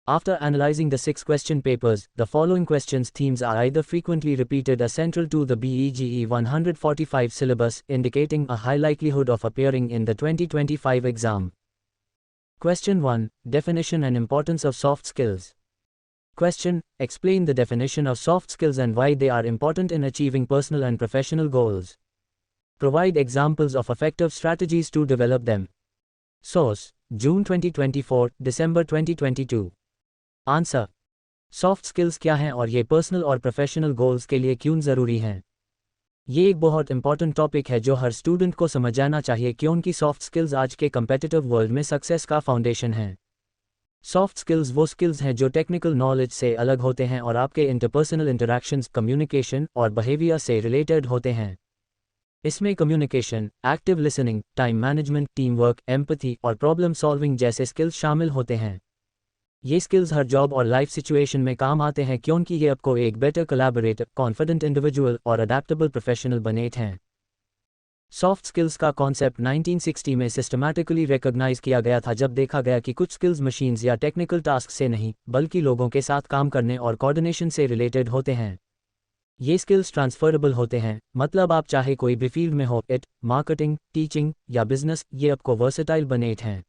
After analyzing the 6 question papers, the following questions themes are either frequently repeated or central to the BEGE 145 syllabus, indicating a high likelihood of appearing in the 2025 exam. Question 1. Definition and importance of soft skills. Question. Explain the definition of soft skills and why they are important in achieving personal and professional goals. Provide examples of effective strategies to develop them. Source: June 2024, December 2022. Answer: soft skills क्या हैं और ये personal और professional goals के लिए क्यों ज़रूरी हैं। ये एक बहुत इंपॉर्टेंट टॉपिक है जो हर स्टूडेंट को समझ जाना चाहिए क्योंकि सॉफ्ट स्किल्स आज के कम्पिटिटिव वर्ल्ड में सक्सेस का फाउंडेशन है। सॉफ्ट स्किल्स वो स्किल्स हैं जो टेक्निकल नॉलेज से अलग होते हैं और आपके इंटरपर्सनल इंटरैक्शंस, कम्युनिकेशन और बिहेवियर से रिलेटेड होते हैं। इसमें communication, active listening, time management, team work, empathy और प्रॉब्लम सॉल्विंग जैसे स्किल्स शामिल होते हैं। ये स्किल्स हर जॉब और लाइफ सिचुएशन में काम आते हैं क्योंकि ये आपको एक बेटर कोलैबोरेटर, कॉन्फिडेंट इंडिविजुअल और अडेप्टेबल प्रोफेशनल बनाते हैं। सॉफ्ट स्किल्स का कॉन्सेप्ट 1960 में सिस्टमैटिकली रिकॉग्नाइज किया गया था जब देखा गया कि कुछ स्किल्स मशीन्स या टेक्निकल टास्क से नहीं बल्कि लोगों के साथ काम करने और कोऑर्डिनेशन से रिलेटेड होते हैं। ये स्किल्स ट्रांसफरेबल होते हैं, मतलब आप चाहे कोई भी फील्ड में हो, मार्केटिंग, टीचिंग या बिजनेस, ये आपको वर्सेटाइल बनाते हैं।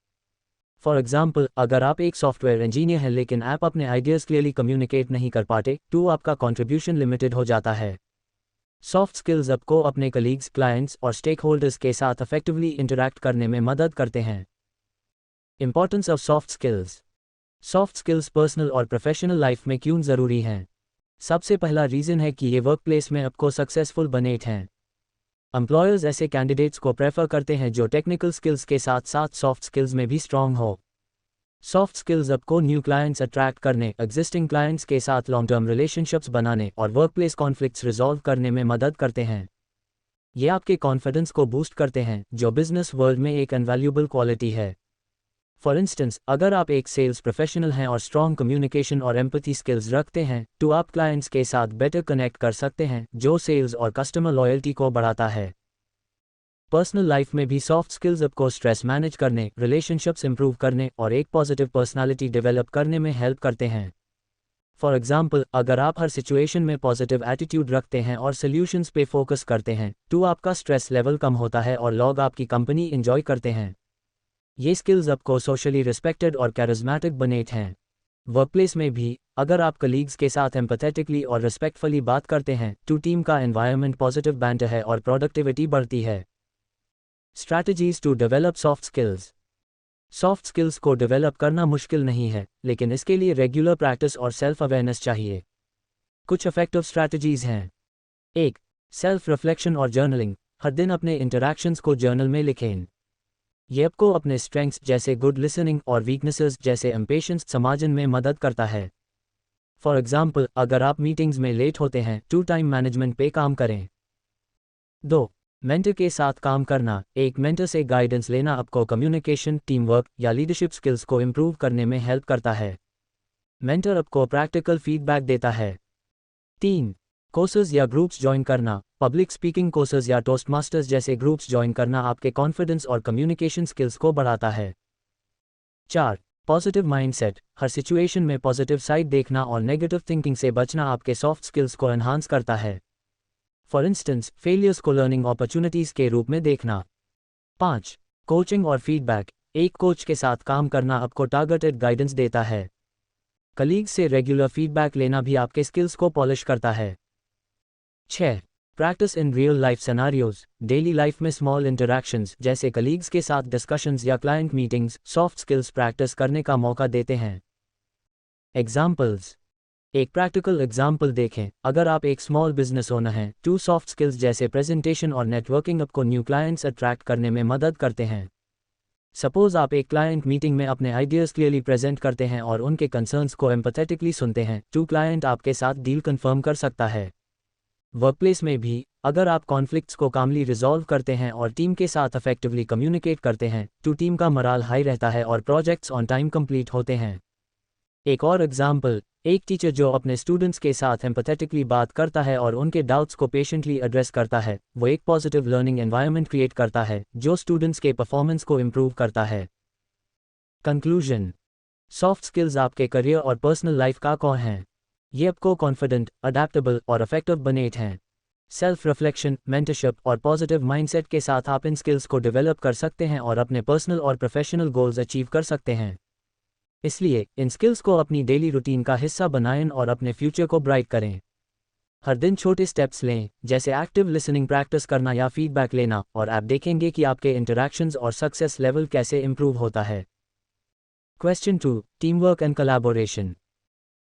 फॉर एग्जाम्पल, अगर आप एक सॉफ्टवेयर इंजीनियर हैं लेकिन आप अपने आइडियाज़ क्लियरली कम्युनिकेट नहीं कर पाते तो आपका कंट्रीब्यूशन लिमिटेड हो जाता है। सॉफ्ट स्किल्स आपको अपने कलीग्स, क्लाइंट्स और स्टेक होल्डर्स के साथ इफेक्टिवली इंटरैक्ट करने में मदद करते हैं। Importance of soft skills. Soft skills personal और प्रोफेशनल लाइफ में क्यों ज़रूरी हैं? सबसे पहला रीज़न है कि ये वर्क प्लेस में आपको सक्सेसफुल बनाते हैं। एम्प्लॉयर्स ऐसे कैंडिडेट्स को प्रेफर करते हैं जो टेक्निकल स्किल्स के साथ साथ सॉफ्ट स्किल्स में भी स्ट्रॉन्ग हो। सॉफ्ट स्किल्स आपको न्यू क्लाइंट्स अट्रैक्ट करने, एग्जिस्टिंग क्लाइंट्स के साथ लॉन्ग टर्म रिलेशनशिप्स बनाने और वर्कप्लेस कॉन्फ्लिक्ट्स रिजॉल्व करने में मदद करते हैं। ये आपके कॉन्फिडेंस को बूस्ट करते हैं, जो बिजनेस वर्ल्ड में एक इनवैल्यूएबल क्वालिटी है। फॉर इंस्टेंस, अगर आप एक सेल्स प्रोफेशनल हैं और स्ट्रॉन्ग कम्युनिकेशन और एम्पैथी स्किल्स रखते हैं तो आप क्लाइंट्स के साथ बेटर कनेक्ट कर सकते हैं, जो सेल्स और कस्टमर लॉयल्टी को बढ़ाता है। पर्सनल लाइफ में भी सॉफ्ट स्किल्स आपको स्ट्रेस मैनेज करने, रिलेशनशिप्स इंप्रूव करने और एक पॉजिटिव पर्सनालिटी डेवलप करने में हेल्प करते हैं। फॉर एग्जाम्पल, अगर आप हर सिचुएशन में पॉजिटिव एटीट्यूड रखते हैं और सॉल्यूशंस पे फोकस करते हैं तो आपका स्ट्रेस लेवल कम होता है और लोग आपकी कंपनी एंजॉय करते हैं। ये स्किल्स आपको सोशली रिस्पेक्टेड और कैरिज्मेटिक बनाते हैं। वर्कप्लेस में भी अगर आप कलीग्स के साथ एम्पैथेटिकली और रिस्पेक्टफुली बात करते हैं तो टीम का एनवायरनमेंट पॉजिटिव बनता है और प्रोडक्टिविटी बढ़ती है। Strategies to develop soft skills. Soft skills को डेवलप करना मुश्किल नहीं है, लेकिन इसके लिए रेगुलर प्रैक्टिस और सेल्फ अवेयरनेस चाहिए। कुछ इफेक्टिव स्ट्रैटेजीज हैं। 1. सेल्फ रिफ्लेक्शन और जर्नलिंग। हर दिन अपने इंटरैक्शंस को जर्नल में लिखें। ये आपको अपने स्ट्रेंथ्स जैसे गुड लिसनिंग और वीकनेसेस जैसे इम्पेशेंस समझने में मदद करता है। फॉर एग्जाम्पल, अगर आप मीटिंग्स में लेट होते हैं तो टाइम मैनेजमेंट पे काम करें। 2. मेंटर के साथ काम करना। एक मेंटर से गाइडेंस लेना आपको कम्युनिकेशन, टीम वर्क या लीडरशिप स्किल्स को इम्प्रूव करने में हेल्प करता है। मेंटर आपको प्रैक्टिकल फीडबैक देता है। 3. कोर्सेज या ग्रुप्स ज्वाइन करना। पब्लिक स्पीकिंग कोर्सेज या टोस्टमास्टर्स जैसे ग्रुप्स ज्वाइन करना आपके कॉन्फिडेंस और कम्युनिकेशन स्किल्स को बढ़ाता है। 4. Positive mindset. हर सिचुएशन में पॉजिटिव साइड देखना और नेगेटिव थिंकिंग से बचना आपके सॉफ्ट स्किल्स को एनहांस करता है। फॉर इंस्टेंस, फेलियर्स को लर्निंग अपॉर्चुनिटीज़ के रूप में देखना। 5. कोचिंग और फीडबैक। एक कोच के साथ काम करना आपको टारगेटेड गाइडेंस देता है। कलीग से रेगुलर फीडबैक लेना भी आपके स्किल्स को पॉलिश करता है। 6. Practice in real life scenarios. Daily life में स्मॉल इंटरैक्शंस जैसे कलीग्स के साथ डिस्कशंस या client meetings soft skills practice करने का मौका देते हैं। एग्जाम्पल्स। एक प्रैक्टिकल एग्जाम्पल देखें। अगर आप एक स्मॉल बिजनेस ओनर हैं तो सॉफ्ट स्किल्स जैसे प्रेजेंटेशन और नेटवर्किंग आपको न्यू क्लाइंट्स अट्रैक्ट करने में मदद करते हैं। सपोज आप एक क्लाइंट मीटिंग में अपने आइडियाज़ क्लियरली प्रेजेंट करते हैं और उनके कंसर्न्स को एम्पैथेटिकली सुनते हैं तो क्लाइंट आपके साथ डील कंफर्म कर सकता है। वर्कप्लेस में भी अगर आप कॉन्फ्लिक्ट्स को कामली रिजॉल्व करते हैं और टीम के साथ इफेक्टिवली कम्युनिकेट करते हैं तो टीम का मोराल हाई रहता है और प्रोजेक्ट्स ऑन टाइम कंप्लीट होते हैं। एक और एग्जाम्पल, एक टीचर जो अपने स्टूडेंट्स के साथ एम्पैथेटिकली बात करता है और उनके डाउट्स को पेशेंटली एड्रेस करता है, वो एक पॉजिटिव लर्निंग एनवायरनमेंट क्रिएट करता है जो स्टूडेंट्स के परफॉर्मेंस को इम्प्रूव करता है। कंक्लूजन। सॉफ्ट स्किल्स आपके करियर और पर्सनल लाइफ का कौन हैं। ये आपको कॉन्फिडेंट, अडेप्टेबल और इफेक्टिव बनाते हैं। सेल्फ रिफ्लेक्शन, मेंटरशिप और पॉजिटिव माइंडसेट के साथ आप इन स्किल्स को डेवलप कर सकते हैं और अपने पर्सनल और प्रोफेशनल गोल्स अचीव कर सकते हैं। इसलिए इन स्किल्स को अपनी डेली रूटीन का हिस्सा बनाएं और अपने फ्यूचर को ब्राइट करें। हर दिन छोटे स्टेप्स लें, जैसे एक्टिव लिसनिंग प्रैक्टिस करना या फीडबैक लेना, और आप देखेंगे कि आपके इंटरैक्शंस और सक्सेस लेवल कैसे इंप्रूव होता है। Question 2. Teamwork and collaboration.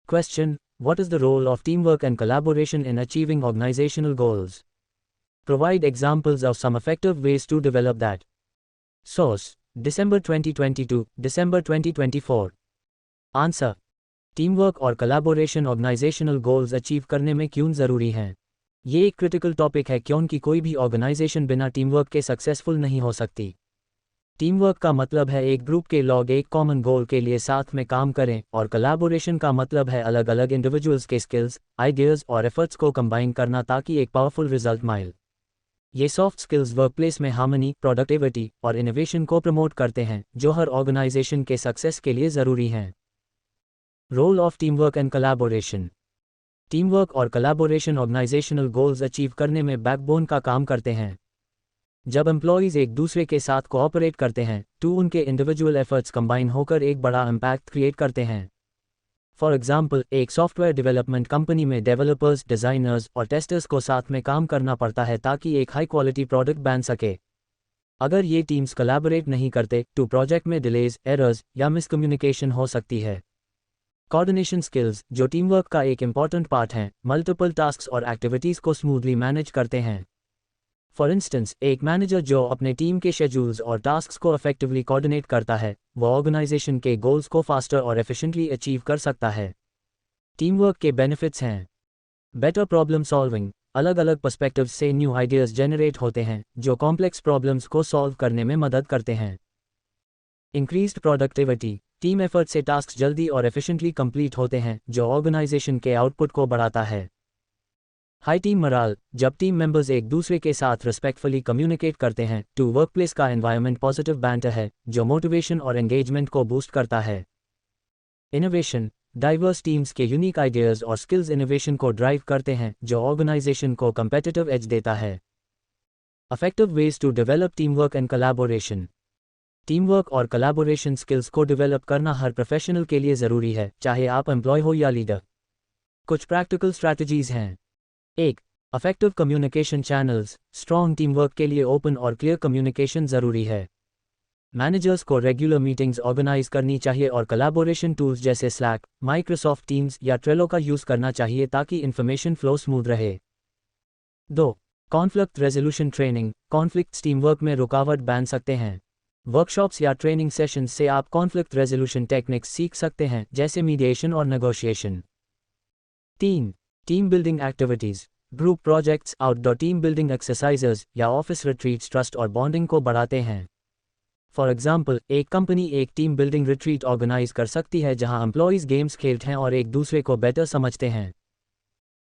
Question: What is the role of teamwork and collaboration in achieving organizational goals? Provide examples of some effective ways to develop that. Source: December 2022, December 2024. Answer: teamwork और collaboration organisational goals achieve करने में क्यों ज़रूरी हैं। ये एक critical topic है क्योंकि कोई भी ऑर्गेनाइजेशन बिना टीमवर्क के सक्सेसफुल नहीं हो सकती। टीमवर्क का मतलब है एक ग्रुप के लोग एक कॉमन गोल के लिए साथ में काम करें, और कोलैबोरेशन का मतलब है अलग अलग इंडिविजुअल्स के स्किल्स, आइडियाज़ और एफर्ट्स को कंबाइन करना ताकि एक पावरफुल रिजल्ट मिले। ये सॉफ्ट स्किल्स वर्कप्लेस में हार्मनी, प्रोडक्टिविटी और इनोवेशन को प्रमोट करते हैं, जो हर ऑर्गेनाइजेशन के सक्सेस के लिए ज़रूरी हैं। Role of teamwork and collaboration. Teamwork और कोलैबोरेशन ऑर्गेनाइजेशनल गोल्स अचीव करने में बैकबोन का काम करते हैं। जब एम्प्लॉयज़ एक दूसरे के साथ कोऑपरेट करते हैं तो उनके इंडिविजुअल एफर्ट्स कंबाइन होकर एक बड़ा इम्पैक्ट क्रिएट करते हैं। फॉर एग्जांपल, एक सॉफ्टवेयर डेवलपमेंट कंपनी में डेवलपर्स, डिज़ाइनर्स और टेस्टर्स को साथ में काम करना पड़ता है ताकि एक हाई क्वालिटी प्रोडक्ट बन सके। अगर ये टीम्स कोलैबोरेट नहीं करते तो प्रोजेक्ट में डिलेज, एरर्स या मिसकम्युनिकेशन हो सकती है। कोऑर्डिनेशन स्किल्स, जो टीमवर्क का एक इंपॉर्टेंट पार्ट हैं, मल्टीपल टास्क्स और एक्टिविटीज़ को स्मूथली मैनेज करते हैं। फॉर इंस्टेंस, एक मैनेजर जो अपने टीम के शेड्यूल्स और टास्क्स को इफेक्टिवली कोऑर्डिनेट करता है, वो ऑर्गेनाइजेशन के गोल्स को फास्टर और एफिशिएंटली अचीव कर सकता है। टीमवर्क के बेनिफिट्स हैं: बेटर प्रॉब्लम सॉल्विंग, अलग अलग पर्सपेक्टिव्स से न्यू आइडियाज़ जनरेट होते हैं जो कॉम्प्लेक्स प्रॉब्लम्स को सॉल्व करने में मदद करते हैं। इंक्रीज्ड प्रोडक्टिविटी, टीम एफर्ट से टास्क जल्दी और एफिशिएंटली कंप्लीट होते हैं जो ऑर्गेनाइजेशन के आउटपुट को बढ़ाता है। हाई टीम मोराल, जब टीम मेंबर्स एक दूसरे के साथ रिस्पेक्टफुली कम्युनिकेट करते हैं तो वर्कप्लेस का एनवायरनमेंट पॉजिटिव बनता है, जो मोटिवेशन और एंगेजमेंट को बूस्ट करता है। इनोवेशन, डाइवर्स टीम्स के यूनिक आइडियाज़ और स्किल्स इनोवेशन को ड्राइव करते हैं जो ऑर्गेनाइजेशन को कंपेटिटिव एज देता है। Effective ways to develop teamwork and collaboration. Teamwork और कोलैबोरेशन स्किल्स को डेवलप करना हर प्रोफेशनल के लिए ज़रूरी है, चाहे आप एम्प्लॉय हो या लीडर। कुछ प्रैक्टिकल स्ट्रैटेजीज़ हैं। 1. Effective communication channels, strong teamwork के लिए ओपन और क्लियर कम्युनिकेशन ज़रूरी है। मैनेजर्स को रेगुलर मीटिंग्स ऑर्गेनाइज करनी चाहिए और कोलैबोरेशन टूल्स जैसे स्लैक, माइक्रोसॉफ्ट टीम्स या ट्रेलो का यूज़ करना चाहिए ताकि इन्फॉर्मेशन फ्लो स्मूथ रहे। 2. Conflict resolution training, conflicts teamwork में रुकावट बन सकते हैं। वर्कशॉप्स या ट्रेनिंग सेशंस से आप कॉन्फ्लिक्ट रेजोल्यूशन टेक्निक्स सीख सकते हैं, जैसे मीडिएशन और negotiation. 3. Team building activities, group projects, outdoor team building exercises या ऑफिस रिट्रीट्स ट्रस्ट और बॉन्डिंग को बढ़ाते हैं। फॉर एग्जाम्पल, एक कंपनी एक टीम बिल्डिंग रिट्रीट ऑर्गेनाइज कर सकती है जहां एम्प्लॉयज़ गेम्स खेलते हैं और एक दूसरे को बेटर समझते हैं।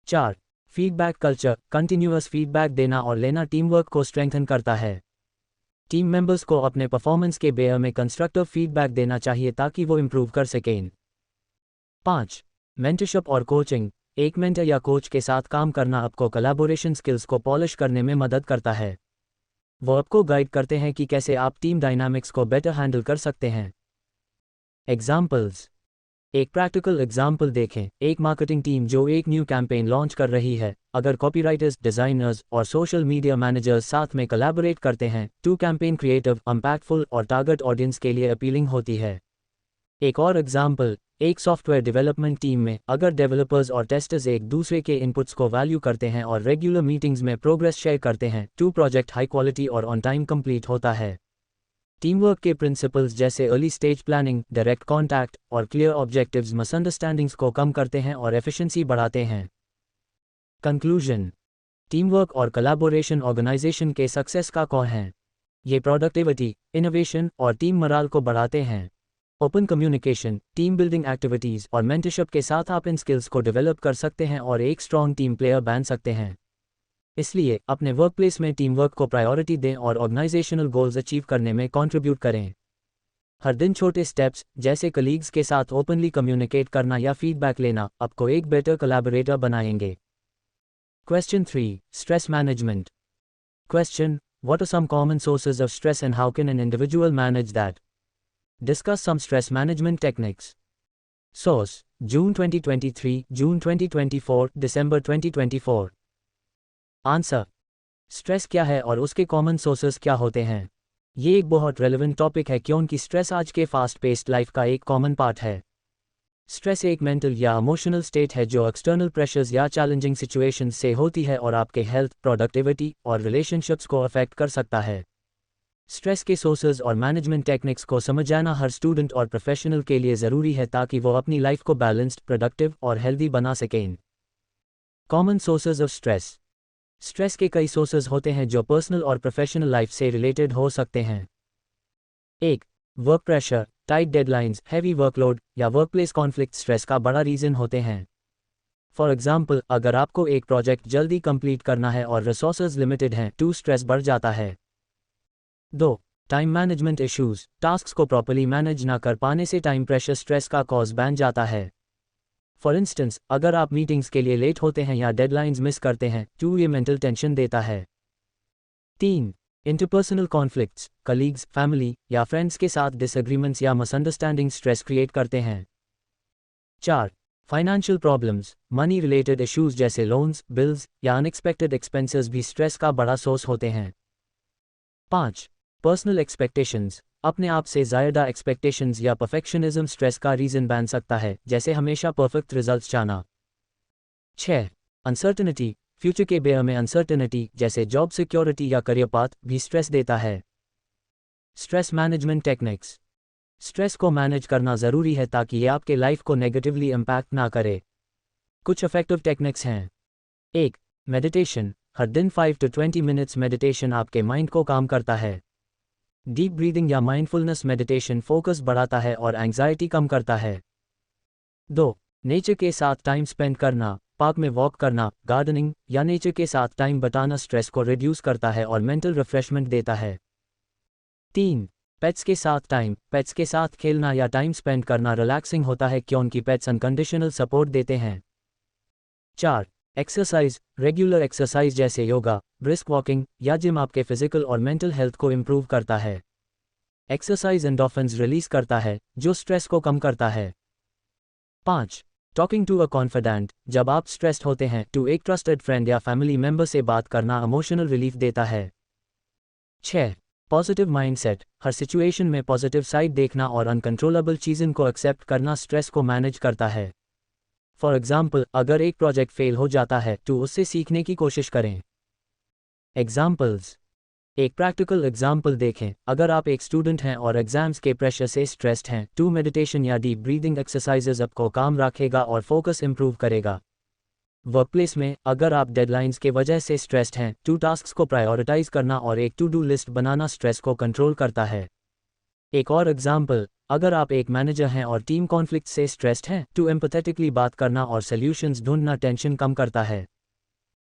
4. फीडबैक कल्चर, कंटिन्यूअस फीडबैक देना और लेना टीमवर्क को स्ट्रेंथन करता है। टीम मेंबर्स को अपने परफॉर्मेंस के बेयर में कंस्ट्रक्टिव फीडबैक देना चाहिए ताकि वो इम्प्रूव कर सकें। 5. मेंटरशिप और कोचिंग, एक मेंटर या कोच के साथ काम करना आपको कोलैबोरेशन स्किल्स को पॉलिश करने में मदद करता है। वो आपको गाइड करते हैं कि कैसे आप टीम डायनामिक्स को बेटर हैंडल कर सकते हैं। एग्जाम्पल्स। एक प्रैक्टिकल एग्जाम्पल देखें। एक मार्केटिंग टीम जो एक न्यू कैंपेन लॉन्च कर रही है, अगर कॉपीराइटर्स, डिज़ाइनर्स और सोशल मीडिया मैनेजर्स साथ में कोलैबोरेट करते हैं तो कैंपेन क्रिएटिव, इम्पैक्टफुल और टारगेट ऑडियंस के लिए अपीलिंग होती है। एक और एग्जाम्पल, एक सॉफ्टवेयर डेवलपमेंट टीम में अगर डेवलपर्स और टेस्टर्स एक दूसरे के इनपुट्स को वैल्यू करते हैं और रेगुलर मीटिंग्स में प्रोग्रेस शेयर करते हैं तो प्रोजेक्ट हाई क्वालिटी और ऑन टाइम कंप्लीट होता है। टीमवर्क के प्रिंसिपल्स जैसे early stage planning, direct contact और क्लियर ऑब्जेक्टिव्स मिसअंडरस्टैंडिंग्स को कम करते हैं और एफिशिएंसी बढ़ाते हैं। कंक्लूजन। टीमवर्क और कोलैबोरेशन ऑर्गेनाइजेशन के सक्सेस का कॉ है। ये प्रोडक्टिविटी, इनोवेशन और टीम मोराल को बढ़ाते हैं। Open communication, team building activities और मेंटरशिप के साथ आप इन स्किल्स को डेवलप कर सकते हैं और एक स्ट्रॉन्ग टीम प्लेयर बन सकते हैं। इसलिए अपने वर्कप्लेस में टीम वर्क को प्रायोरिटी दें और ऑर्गेनाइजेशनल गोल्स अचीव करने में कंट्रीब्यूट करें। हर दिन छोटे स्टेप्स जैसे कलीग्स के साथ ओपनली कम्युनिकेट करना या फीडबैक लेना आपको एक बेटर कोलैबोरेटर बनाएंगे। Question 3. Stress management. Question. What are some common sources of stress and how can an individual manage that? Discuss some stress management techniques. Source. June 2023, June 2024, December 2024. Answer. Stress क्या है और उसके common sources क्या होते हैं? ये एक बहुत रेलेवेंट टॉपिक है क्योंकि स्ट्रेस आज के फास्ट पेस्ड लाइफ का एक कॉमन पार्ट है। स्ट्रेस एक मेंटल या इमोशनल स्टेट है जो एक्सटर्नल प्रेशर्स या चैलेंजिंग सिचुएशंस से होती है और आपके हेल्थ, प्रोडक्टिविटी और रिलेशनशिप्स को अफेक्ट कर सकता है। स्ट्रेस के सोर्सेज और मैनेजमेंट टेक्निक्स को समझ जाना हर स्टूडेंट और प्रोफेशनल के लिए ज़रूरी है ताकि वो अपनी लाइफ को बैलेंस्ड, प्रोडक्टिव और हेल्दी बना सकें। Common sources of stress. Stress के कई सोर्सेज होते हैं जो पर्सनल और प्रोफेशनल लाइफ से रिलेटेड हो सकते हैं। 1. Work pressure, tight deadlines, heavy workload या वर्कप्लेस कॉन्फ्लिक्ट स्ट्रेस का बड़ा रीज़न होते हैं। फॉर एग्जाम्पल, अगर आपको एक प्रोजेक्ट जल्दी कंप्लीट करना है और रिसोर्सेज लिमिटेड हैं तो स्ट्रेस बढ़ जाता है। 2. टाइम मैनेजमेंट इश्यूज, टास्क्स को प्रॉपर्ली मैनेज ना कर पाने से टाइम प्रेशर स्ट्रेस का कॉज बन जाता है। फॉर इंस्टेंस, अगर आप मीटिंग्स के लिए लेट होते हैं या डेडलाइंस मिस करते हैं तो ये मेंटल टेंशन देता है। 3. इंटरपर्सनल कॉन्फ्लिक्ट्स, कलीग्स, फैमिली या फ्रेंड्स के साथ डिसएग्रीमेंट्स या मिसअंडरस्टैंडिंग स्ट्रेस क्रिएट करते हैं। 4. Financial problems, money related issues जैसे लोन्स, बिल्स या अनएक्सपेक्टेड एक्सपेंसेस भी स्ट्रेस का बड़ा सोर्स होते हैं। 5. पर्सनल एक्सपेक्टेशंस, अपने आप से ज़्यादा एक्सपेक्टेशंस या परफेक्शनिज्म स्ट्रेस का रीज़न बन सकता है, जैसे हमेशा परफेक्ट रिजल्ट्स चाहना। 6. अनसर्टेनिटी, फ्यूचर के बारे में अनसर्टेनिटी जैसे जॉब सिक्योरिटी या करियर पाथ भी स्ट्रेस देता है। Stress management techniques. स्ट्रेस को मैनेज करना ज़रूरी है ताकि ये आपके लाइफ को नेगेटिवली इम्पैक्ट ना करे। कुछ इफेक्टिव टेक्निक्स हैं। 1. मेडिटेशन, हर दिन 5 to 20 मिनट्स मेडिटेशन आपके माइंड को काम करता है। डीप ब्रीदिंग या माइंडफुलनेस मेडिटेशन फोकस बढ़ाता है और एंग्जाइटी कम करता है। 2. नेचर के साथ टाइम स्पेंड करना, पार्क में वॉक करना, गार्डनिंग या नेचर के साथ टाइम बिताना स्ट्रेस को रिड्यूस करता है और मेंटल रिफ्रेशमेंट देता है। 3. पेट्स के साथ टाइम, पेट्स के साथ खेलना या टाइम स्पेंड करना रिलैक्सिंग होता है क्योंकि पेट्स अनकंडीशनल सपोर्ट देते हैं। 4. एक्सरसाइज, रेगुलर एक्सरसाइज जैसे योगा, ब्रिस्क वॉकिंग या जिम आपके फिजिकल और मेंटल हेल्थ को इम्प्रूव करता है। एक्सरसाइज एंडोर्फिन्स रिलीज करता है जो स्ट्रेस को कम करता है। 5. टॉकिंग टू अ कॉन्फिडेंट, जब आप स्ट्रेस्ड होते हैं तो एक ट्रस्टेड फ्रेंड या फैमिली मेंबर से बात करना इमोशनल रिलीफ देता है। 6. पॉजिटिव माइंडसेट, हर सिचुएशन में पॉजिटिव साइड देखना और अनकंट्रोलेबल चीज़ों को एक्सेप्ट करना स्ट्रेस को मैनेज करता है। फॉर एग्जाम्पल, अगर एक प्रोजेक्ट फेल हो जाता है तो उससे सीखने की कोशिश करें। एग्जाम्पल्स। एक प्रैक्टिकल एग्जाम्पल देखें, अगर आप एक स्टूडेंट हैं और एग्जाम्स के प्रेशर से स्ट्रेस्ड हैं तो मेडिटेशन या डीप ब्रीदिंग एक्सरसाइजेज आपको काम रखेगा और फोकस इंप्रूव करेगा। वर्कप्लेस में, अगर आप डेडलाइंस के वजह से स्ट्रेस्ड हैं तो टास्क्स को प्रायोरिटाइज करना और एक टू डू लिस्ट बनाना स्ट्रेस को कंट्रोल करता है। एक और एग्जाम्पल, अगर आप एक मैनेजर हैं और टीम कॉन्फ्लिक्ट से स्ट्रेस्ड हैं तो एम्पैथेटिकली बात करना और सॉल्यूशंस ढूंढना टेंशन कम करता है।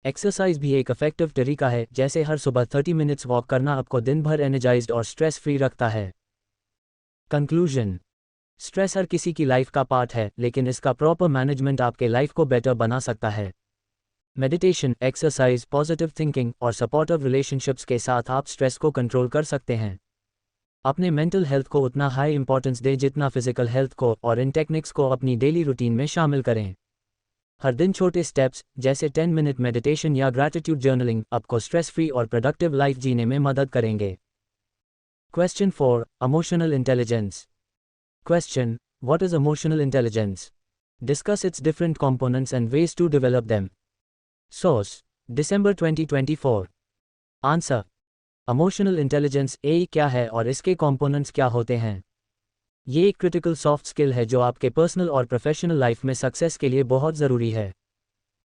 एक्सरसाइज भी एक इफेक्टिव तरीका है, जैसे हर सुबह 30 मिनट्स वॉक करना आपको दिन भर एनर्जाइज्ड और स्ट्रेस फ्री रखता है। कंक्लूजन। स्ट्रेस हर किसी की लाइफ का पार्ट है, लेकिन इसका प्रॉपर मैनेजमेंट आपके लाइफ को बेटर बना सकता है। मेडिटेशन, एक्सरसाइज, पॉजिटिव थिंकिंग और सपोर्टिव रिलेशनशिप्स के साथ आप स्ट्रेस को कंट्रोल कर सकते हैं। अपने मेंटल हेल्थ को उतना हाई इंपॉर्टेंस दें जितना फिजिकल हेल्थ को और इन टेक्निक्स को अपनी डेली रूटीन में शामिल करें। हर दिन छोटे स्टेप्स जैसे 10 मिनट मेडिटेशन या ग्रैटिट्यूड जर्नलिंग आपको स्ट्रेस फ्री और प्रोडक्टिव लाइफ जीने में मदद करेंगे। Question 4. Emotional intelligence. Question. What is emotional intelligence? Discuss its different components and ways to develop them. Source. December 2024. Answer. Emotional intelligence ए क्या है और इसके कंपोनेंट्स क्या होते हैं? ये एक क्रिटिकल सॉफ्ट स्किल है जो आपके पर्सनल और प्रोफेशनल लाइफ में सक्सेस के लिए बहुत ज़रूरी है।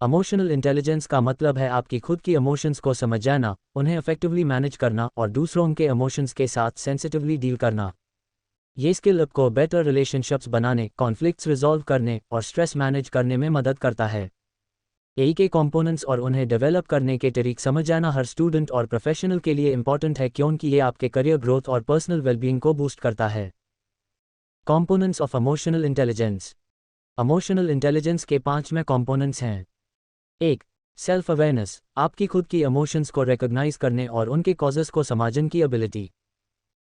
इमोशनल इंटेलिजेंस का मतलब है आपकी खुद की इमोशंस को समझ जाना, उन्हें इफेक्टिवली मैनेज करना और दूसरों के इमोशंस के साथ सेंसिटिवली डील करना। ये स्किल आपको बेटर रिलेशनशिप्स बनाने, कॉन्फ्लिक्ट्स रिजॉल्व करने और स्ट्रेस मैनेज करने में मदद करता है। एआई के कंपोनेंट्स और उन्हें डेवलप करने के तरीके समझ जाना हर स्टूडेंट और प्रोफेशनल के लिए इंपॉर्टेंट है क्योंकि ये आपके करियर ग्रोथ और पर्सनल वेलबींग को बूस्ट करता है। Components of emotional intelligence. Emotional intelligence के 5 में components हैं। 1. सेल्फ अवेयरनेस, आपकी खुद की इमोशंस को रिकॉग्नाइज करने और उनके कॉजेस को समझने की एबिलिटी।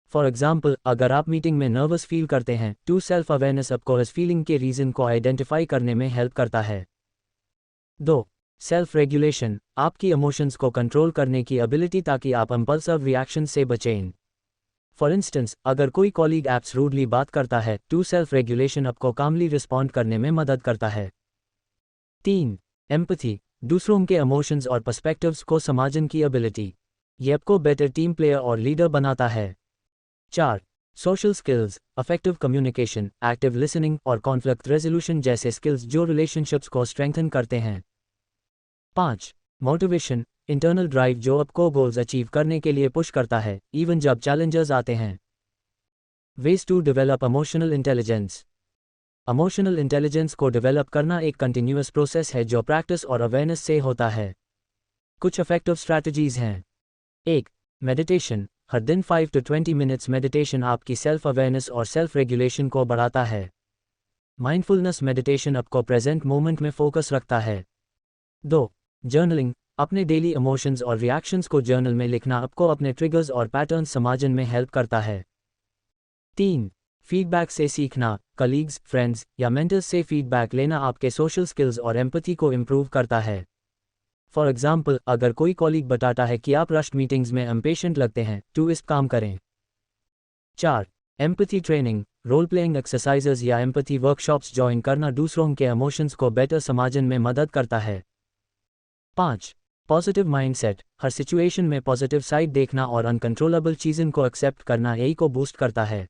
फॉर एग्जाम्पल, अगर आप मीटिंग में नर्वस फील करते हैं, टू सेल्फ अवेयरनेस आपको इस फीलिंग के रीज़न को आइडेंटिफाई करने में हेल्प करता है। 2. सेल्फ रेगुलेशन, आपकी इमोशंस को कंट्रोल करने की एबिलिटी ताकि आप इंपल्सिव रिएक्शन से बचें। फॉर इंस्टेंस, अगर कोई कॉलीग एप्स रूडली बात करता है, टू सेल्फ रेगुलेशन आपको कामली रिस्पॉन्ड करने में मदद करता है। 3. एम्पैथी, दूसरों के इमोशंस और पर्सपेक्टिव्स को समझने की एबिलिटी। ये आपको बेटर टीम प्लेयर और लीडर बनाता है। 4. Social skills, effective communication, active listening और कॉन्फ्लिक्ट रेजोल्यूशन जैसे स्किल्स जो रिलेशनशिप्स को स्ट्रेंथन करते हैं। 5. मोटिवेशन, इंटरनल ड्राइव जो आपको गोल्स अचीव करने के लिए पुश करता है, इवन जब चैलेंजेस आते हैं। Ways to develop emotional intelligence. Emotional intelligence को डेवलप करना एक कंटिन्यूअस प्रोसेस है जो प्रैक्टिस और अवेयरनेस से होता है। कुछ इफेक्टिव स्ट्रैटेजीज हैं। 1. मेडिटेशन, हर दिन 5 to 20 मिनट्स मेडिटेशन आपकी सेल्फ अवेयरनेस और सेल्फ रेगुलेशन को बढ़ाता है। माइंडफुलनेस मेडिटेशन आपको प्रेजेंट मोमेंट में फोकस रखता है। 2. जर्नलिंग, अपने डेली इमोशंस और रिएक्शंस को जर्नल में लिखना आपको अपने ट्रिगर्स और पैटर्न्स समझने में हेल्प करता है। 3. फीडबैक से सीखना, कलीग्स, फ्रेंड्स या मेंटर्स से फीडबैक लेना आपके सोशल स्किल्स और एम्पैथी को इम्प्रूव करता है। फॉर एग्जाम्पल, अगर कोई कॉलीग बताता है कि आप रश्ड मीटिंग्स में इम्पेशेंट लगते हैं, तो इस काम करें। 4. Empathy training, role playing exercises या एम्पैथी वर्कशॉप्स ज्वाइन करना दूसरों के इमोशंस को बेटर समझने में मदद करता है। 5. पॉजिटिव माइंडसेट, हर सिचुएशन में पॉजिटिव साइड देखना और अनकंट्रोलेबल चीज़ों को एक्सेप्ट करना यही को बूस्ट करता है।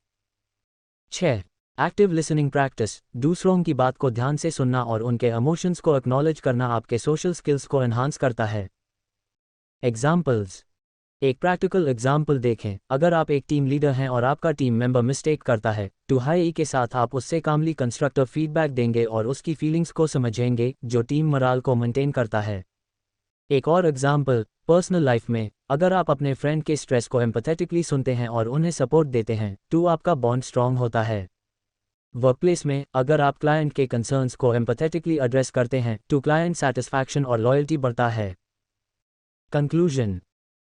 6. एक्टिव लिसनिंग प्रैक्टिस, दूसरों की बात को ध्यान से सुनना और उनके इमोशंस को एक्नॉलेज करना आपके सोशल स्किल्स को एनहांस करता है। एग्जाम्पल्स। एक प्रैक्टिकल एग्जाम्पल देखें, अगर आप एक टीम लीडर हैं और आपका टीम मेंबर मिस्टेक करता है, तो हाई के साथ आप उससे कामली कंस्ट्रक्टिव फीडबैक देंगे और उसकी फीलिंग्स को समझेंगे, जो टीम मोराल को मेंटेन करता है। एक और एग्जाम्पल, पर्सनल लाइफ में, अगर आप अपने फ्रेंड के स्ट्रेस को एम्पैथेटिकली सुनते हैं और उन्हें सपोर्ट देते हैं, तो आपका बॉन्ड स्ट्रांग होता है। वर्कप्लेस में, अगर आप क्लाइंट के कंसर्न्स को एम्पैथेटिकली एड्रेस करते हैं, तो क्लाइंट सैटिस्फैक्शन और लॉयल्टी बढ़ता है। कंक्लूजन,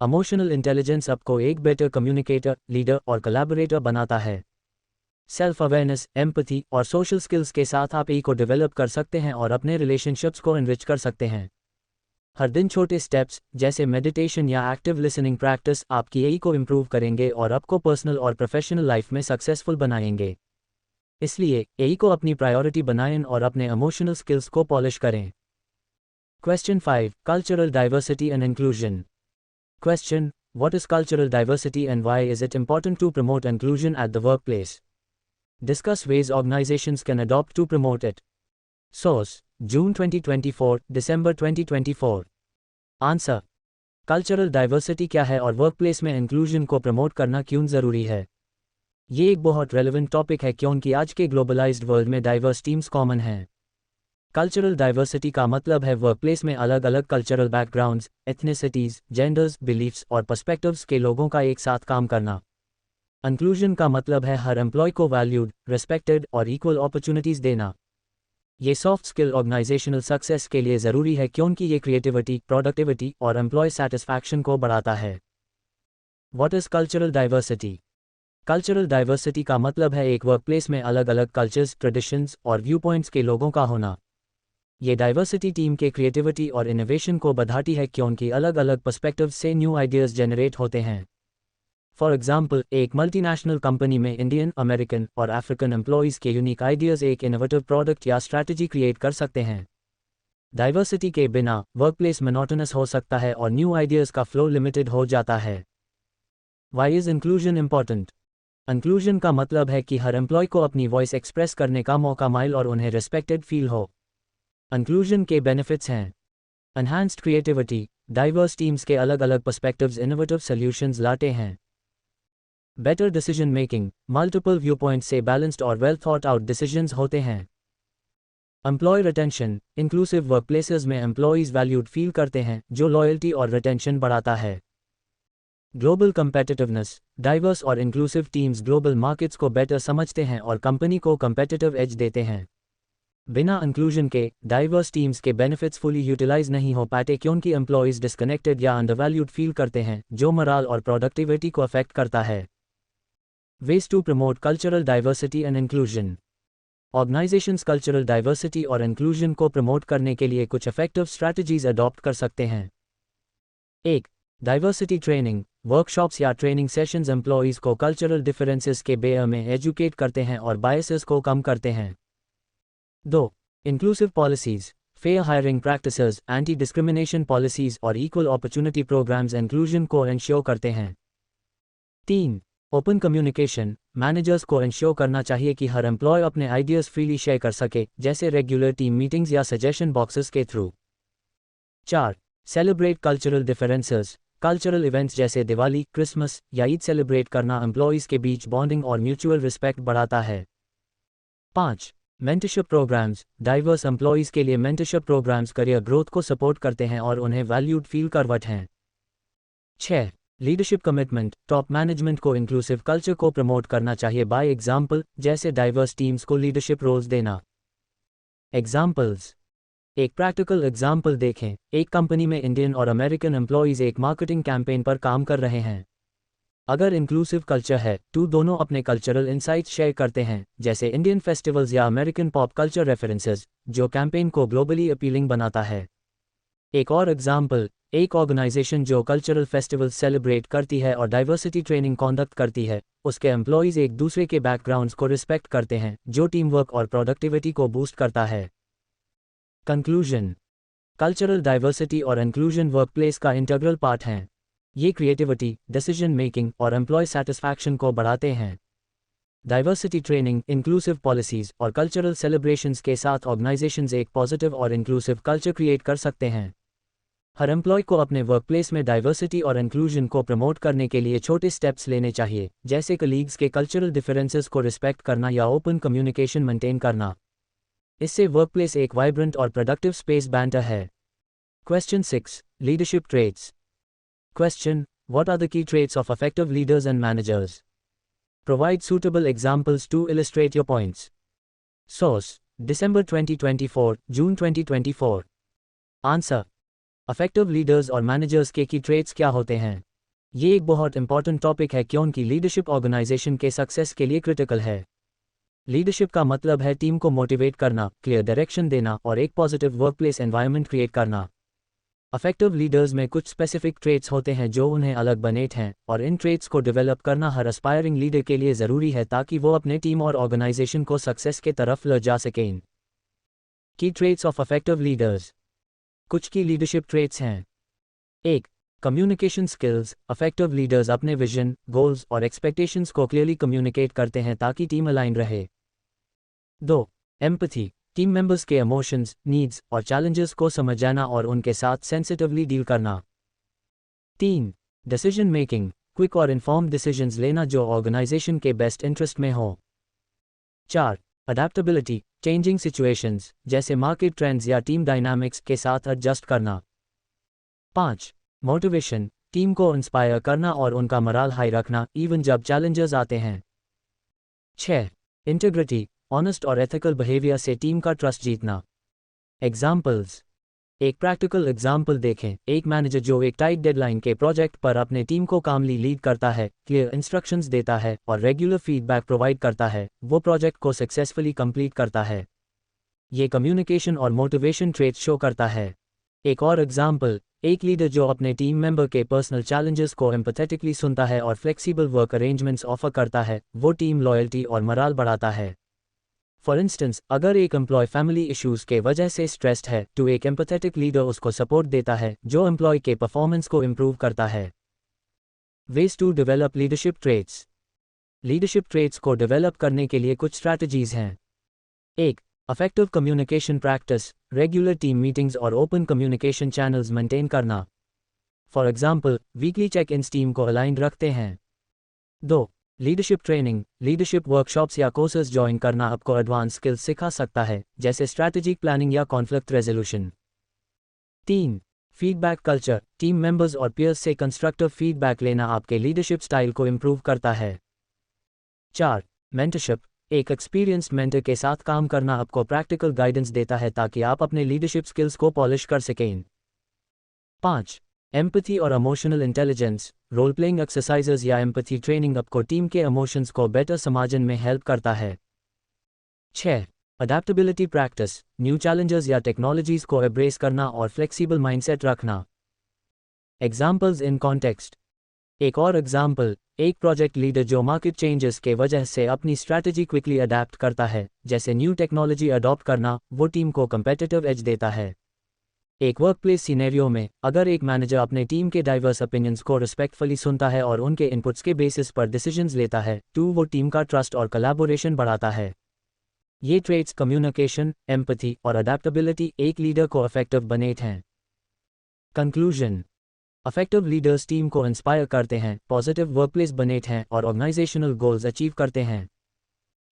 इमोशनल इंटेलिजेंस आपको एक बेटर कम्युनिकेटर, लीडर और कोलैबोरेटर बनाता है। सेल्फ अवेयरनेस, एम्पैथी और सोशल स्किल्स के साथ आप को डेवलप कर सकते हैं और अपने रिलेशनशिप्स को एनरिच कर सकते हैं। हर दिन छोटे स्टेप्स जैसे मेडिटेशन या एक्टिव लिसनिंग प्रैक्टिस आपकी एई को इम्प्रूव करेंगे और आपको पर्सनल और प्रोफेशनल लाइफ में सक्सेसफुल बनाएंगे। इसलिए एई को अपनी प्रायोरिटी बनाएं और अपने इमोशनल स्किल्स को पॉलिश करें। Question 5. Cultural diversity and inclusion. Question: What is cultural diversity and why is it important to promote inclusion at the workplace? Discuss ways organizations can adopt to promote it. Source: June 2024, December 2024. Answer: cultural diversity क्या है और workplace में inclusion को promote करना क्यों ज़रूरी है? ये एक बहुत रेलेवेंट टॉपिक है क्योंकि आज के ग्लोबलाइज्ड वर्ल्ड में डाइवर्स टीम्स कॉमन हैं। कल्चरल डाइवर्सिटी का मतलब है वर्कप्लेस में अलग अलग cultural backgrounds, ethnicities, genders, beliefs और पर्सपेक्टिव्स के लोगों का एक साथ काम करना। इंक्लूजन का मतलब है हर एम्प्लॉय को वैल्यूड, रिस्पेक्टेड और इक्वल अपॉर्चुनिटीज़ देना। ये सॉफ्ट स्किल ऑर्गेनाइजेशनल सक्सेस के लिए ज़रूरी है क्योंकि ये क्रिएटिविटी, प्रोडक्टिविटी और एम्प्लॉय सैटिस्फैक्शन को बढ़ाता है। What is cultural diversity? Cultural diversity का मतलब है एक वर्कप्लेस में अलग अलग कल्चर्स, ट्रेडिशंस और व्यू पॉइंट्स के लोगों का होना। ये डाइवर्सिटी टीम के क्रिएटिविटी और इनोवेशन को बढ़ाती है क्योंकि अलग अलग पर्सपेक्टिव से न्यू आइडियाज़ जनरेट होते हैं। फॉर एग्जाम्पल, एक मल्टीनेशनल कंपनी में इंडियन, अमेरिकन और अफ्रीकन एम्प्लॉयज़ के यूनिक आइडियाज़ एक इनोवेटिव प्रोडक्ट या स्ट्रैटेजी क्रिएट कर सकते हैं। डाइवर्सिटी के बिना वर्कप्लेस मोनोटोनस हो सकता है और न्यू आइडियाज़ का फ्लो लिमिटेड हो जाता है। Why is inclusion important? Inclusion का मतलब है कि हर एम्प्लॉय को अपनी वॉइस एक्सप्रेस करने का मौका मिले और उन्हें रिस्पेक्टेड फील हो। इंक्लूजन के बेनिफिट्स हैं: एनहांस्ड क्रिएटिविटी, डाइवर्स टीम्स के अलग अलग पर्सपेक्टिव्स इनोवेटिव सॉल्यूशंस लाते हैं। Better decision making, multiple view point से बैलेंस्ड और वेल थॉट आउट डिसीजंस होते हैं। एम्प्लॉय रिटेंशन, इंक्लूसिव वर्कप्लेसेस में एम्प्लॉयज़ वैल्यूड फील करते हैं, जो लॉयल्टी और रिटेंशन बढ़ाता है। ग्लोबल कम्पेटिटिवनेस, डाइवर्स और इंक्लूसिव टीम्स ग्लोबल मार्केट्स को बेटर समझते हैं और कंपनी को कम्पेटिटिव एज देते हैं। बिना इंक्लूजन के डाइवर्स टीम्स के बेनिफिट्स फुली यूटिलाइज नहीं हो पाते क्योंकि एम्प्लॉयज़ डिस्कनेक्टेड या अंडरवैल्यूड फील करते हैं, जो मोराल और प्रोडक्टिविटी को अफेक्ट करता है। Ways to promote cultural diversity and inclusion. Organisations cultural diversity और इंक्लूजन को प्रमोट करने के लिए कुछ इफेक्टिव स्ट्रैटेजीज अडॉप्ट कर सकते हैं। 1. डाइवर्सिटी ट्रेनिंग, वर्कशॉप्स या ट्रेनिंग सेशंस एम्प्लॉयज़ को कल्चरल डिफरेंसेस के बारे में एजुकेट करते हैं और बायसेस को कम करते हैं। 2. Inclusive policies, fair hiring practices, anti discrimination policies और इक्वल अपॉर्चुनिटी प्रोग्राम्स इंक्लूजन को इंश्योर करते हैं। 3. ओपन कम्युनिकेशन, मैनेजर्स को इंश्योर करना चाहिए कि हर एम्प्लॉय अपने आइडियाज़ फ्रीली शेयर कर सके, जैसे रेगुलर टीम मीटिंग्स या सजेशन बॉक्सेस के through. 4. Celebrate cultural differences, cultural events जैसे दिवाली, क्रिसमस या ईद सेलिब्रेट करना एम्प्लॉयज़ के बीच बॉन्डिंग और म्यूचुअल रिस्पेक्ट बढ़ाता है। 5. मेंटरशिप प्रोग्राम्स, डाइवर्स एम्प्लॉयज़ के लिए मेंटरशिप प्रोग्राम्स करियर ग्रोथ को सपोर्ट करते हैं और उन्हें वैल्यूड फील करवट हैं। 6. लीडरशिप कमिटमेंट, टॉप मैनेजमेंट को इंक्लूसिव कल्चर को प्रमोट करना चाहिए बाय एग्जाम्पल, जैसे डाइवर्स टीम्स को लीडरशिप रोल्स देना। एग्जाम्पल्स। एक प्रैक्टिकल एग्जाम्पल देखें। एक कंपनी में इंडियन और अमेरिकन एम्प्लॉयज़ एक मार्केटिंग कैंपेन पर काम कर रहे हैं। अगर इंक्लूसिव कल्चर है तो दोनों अपने कल्चरल इंसाइट्स शेयर करते हैं, जैसे इंडियन फेस्टिवल्स या अमेरिकन पॉप कल्चर रेफरेंसेस, जो कैंपेन को ग्लोबली अपीलिंग बनाता है। एक और एग्जाम्पल, एक ऑर्गेनाइजेशन जो कल्चरल फेस्टिवल्स सेलिब्रेट करती है और डाइवर्सिटी ट्रेनिंग कंडक्ट करती है, उसके एम्प्लॉयज़ एक दूसरे के बैकग्राउंड्स को रिस्पेक्ट करते हैं, जो टीम वर्क और प्रोडक्टिविटी को बूस्ट करता है। कंक्लूजन। कल्चरल डाइवर्सिटी और इंक्लूजन वर्कप्लेस का इंटीग्रल पार्ट हैं। ये क्रिएटिविटी, डिसीजन मेकिंग और एम्प्लॉय सेटिस्फैक्शन को बढ़ाते हैं। डाइवर्सिटी ट्रेनिंग, इंक्लूसिव पॉलिसीज और कल्चरल सेलिब्रेशंस के साथ ऑर्गेनाइजेशंस एक पॉजिटिव और इंक्लूसिव कल्चर क्रिएट कर सकते हैं। हर एम्प्लॉय को अपने वर्कप्लेस में डाइवर्सिटी और इंक्लूजन को प्रमोट करने के लिए छोटे स्टेप्स लेने चाहिए, जैसे कलीग्स के कल्चरल डिफरेंसेस को रिस्पेक्ट करना या ओपन कम्युनिकेशन मेंटेन करना। इससे वर्कप्लेस एक वाइब्रेंट और प्रोडक्टिव स्पेस बनता है। Question 6. Leadership traits. Question: What are the key traits of effective leaders and managers? Provide suitable examples to illustrate your points. Source: December 2024, June 2024. Answer: Effective leaders और managers के key traits क्या होते हैं? ये एक बहुत इंपॉर्टेंट टॉपिक है क्योंकि लीडरशिप ऑर्गेनाइजेशन के सक्सेस के लिए क्रिटिकल है। लीडरशिप का मतलब है टीम को मोटिवेट करना, क्लियर डायरेक्शन देना और एक पॉजिटिव वर्कप्लेस एनवायरनमेंट क्रिएट करना। इफेक्टिव लीडर्स में कुछ स्पेसिफिक ट्रेट्स होते हैं जो उन्हें अलग बनाते हैं, और इन ट्रेट्स को डेवलप करना हर एस्पायरिंग लीडर के लिए ज़रूरी है ताकि वो अपने टीम और ऑर्गेनाइजेशन को सक्सेस के तरफ ले जा सकें। की ट्रेट्स ऑफ इफेक्टिव लीडर्स। कुछ की लीडरशिप ट्रेट्स हैं। 1. Communication skills. इफेक्टिव लीडर्स अपने विजन, गोल्स और एक्सपेक्टेशंस को क्लियरली कम्युनिकेट करते हैं ताकि टीम अलाइन रहे। 2. एम्पैथी। टीम मेंबर्स के इमोशंस, नीड्स और चैलेंजेस को समझना और उनके साथ सेंसिटिवली डील करना। 3. Decision making. क्विक और इन्फॉर्म्ड डिसीजंस लेना जो ऑर्गेनाइजेशन के बेस्ट इंटरेस्ट में हो। 4. अडेप्टेबिलिटी। चेंजिंग सिचुएशंस, जैसे मार्केट ट्रेंड्स या टीम डायनामिक्स के साथ एडजस्ट करना। 5. मोटिवेशन। टीम को इंस्पायर करना और उनका मोराल हाई रखना, इवन जब चैलेंजेस आते हैं। 6. इंटीग्रिटी। ऑनेस्ट और एथिकल बिहेवियर से टीम का ट्रस्ट जीतना। एग्जाम्पल्स। एक प्रैक्टिकल एग्जाम्पल देखें। एक मैनेजर जो एक टाइट डेडलाइन के प्रोजेक्ट पर अपने टीम को कामली लीड करता है, क्लियर इंस्ट्रक्शंस देता है और रेगुलर फीडबैक प्रोवाइड करता है, वो प्रोजेक्ट को सक्सेसफुली कंप्लीट करता है। ये कम्युनिकेशन और मोटिवेशन ट्रेट्स शो करता है। एक और एग्जाम्पल, एक लीडर जो अपने टीम मेंबर के पर्सनल चैलेंजेस को एम्पैथेटिकली सुनता है और फ्लेक्सिबल वर्क अरेंजमेंट्स ऑफर करता है, वो टीम लॉयल्टी और मोराल बढ़ाता है। फॉर इंस्टेंस, अगर एक एम्प्लॉय फैमिली इश्यूज के वजह से स्ट्रेस्ड है तो एक एम्पैथेटिक लीडर उसको सपोर्ट देता है, जो एम्प्लॉय के परफॉर्मेंस को इम्प्रूव करता है। Ways to develop leadership traits. Leadership traits को डेवलप करने के लिए कुछ स्ट्रैटेजीज हैं। 1. Effective communication practice. Regular team meetings और ओपन कम्युनिकेशन चैनल्स मेंटेन करना। For example, weekly check ins team को अलाइंड रखते हैं। 2. Leadership training. लीडरशिप वर्कशॉप्स या कोर्सेज ज्वाइन करना आपको एडवांस स्किल्स सिखा सकता है, जैसे स्ट्रैटेजिक प्लानिंग या conflict resolution. 3. Feedback culture, team members और पीयर्स से कंस्ट्रक्टिव फीडबैक लेना आपके लीडरशिप स्टाइल को इम्प्रूव करता है। 4. मेंटरशिप, एक एक्सपीरियंस्ड मेंटर के साथ काम करना आपको प्रैक्टिकल गाइडेंस देता है ताकि आप अपने लीडरशिप स्किल्स को पॉलिश कर सकें। 5. एम्पैथी और emotional intelligence, role playing exercises या एम्पैथी ट्रेनिंग आपको टीम के इमोशंस को बेटर समझने में हेल्प करता है। 6. अडेप्टेबिलिटी प्रैक्टिस, न्यू चैलेंजेस या टेक्नोलॉजीज को एब्रेस करना और फ्लेक्सिबल माइंडसेट रखना। Examples in context. एक और एग्जाम्पल, एक प्रोजेक्ट लीडर जो मार्केट चेंजेस के वजह से अपनी स्ट्रैटेजी क्विकली अडेप्ट करता है, जैसे न्यू टेक्नोलॉजी अडॉप्ट करना, वो टीम को कंपेटिटिव एज देता है। एक वर्कप्लेस सिनेरियो में, अगर एक मैनेजर अपने टीम के डाइवर्स ओपिनियंस को रिस्पेक्टफुली सुनता है और उनके इनपुट्स के बेसिस पर डिसीजंस लेता है, तो वो टीम का ट्रस्ट और कोलैबोरेशन बढ़ाता है। ये ट्रेट्स कम्युनिकेशन, एम्पैथी और अडेप्टेबिलिटी एक लीडर को इफेक्टिव बनाते हैं। कंक्लूजन। इफेक्टिव लीडर्स टीम को इंस्पायर करते हैं, पॉजिटिव वर्कप्लेस बनाते हैं और ऑर्गेनाइजेशनल गोल्स अचीव करते हैं।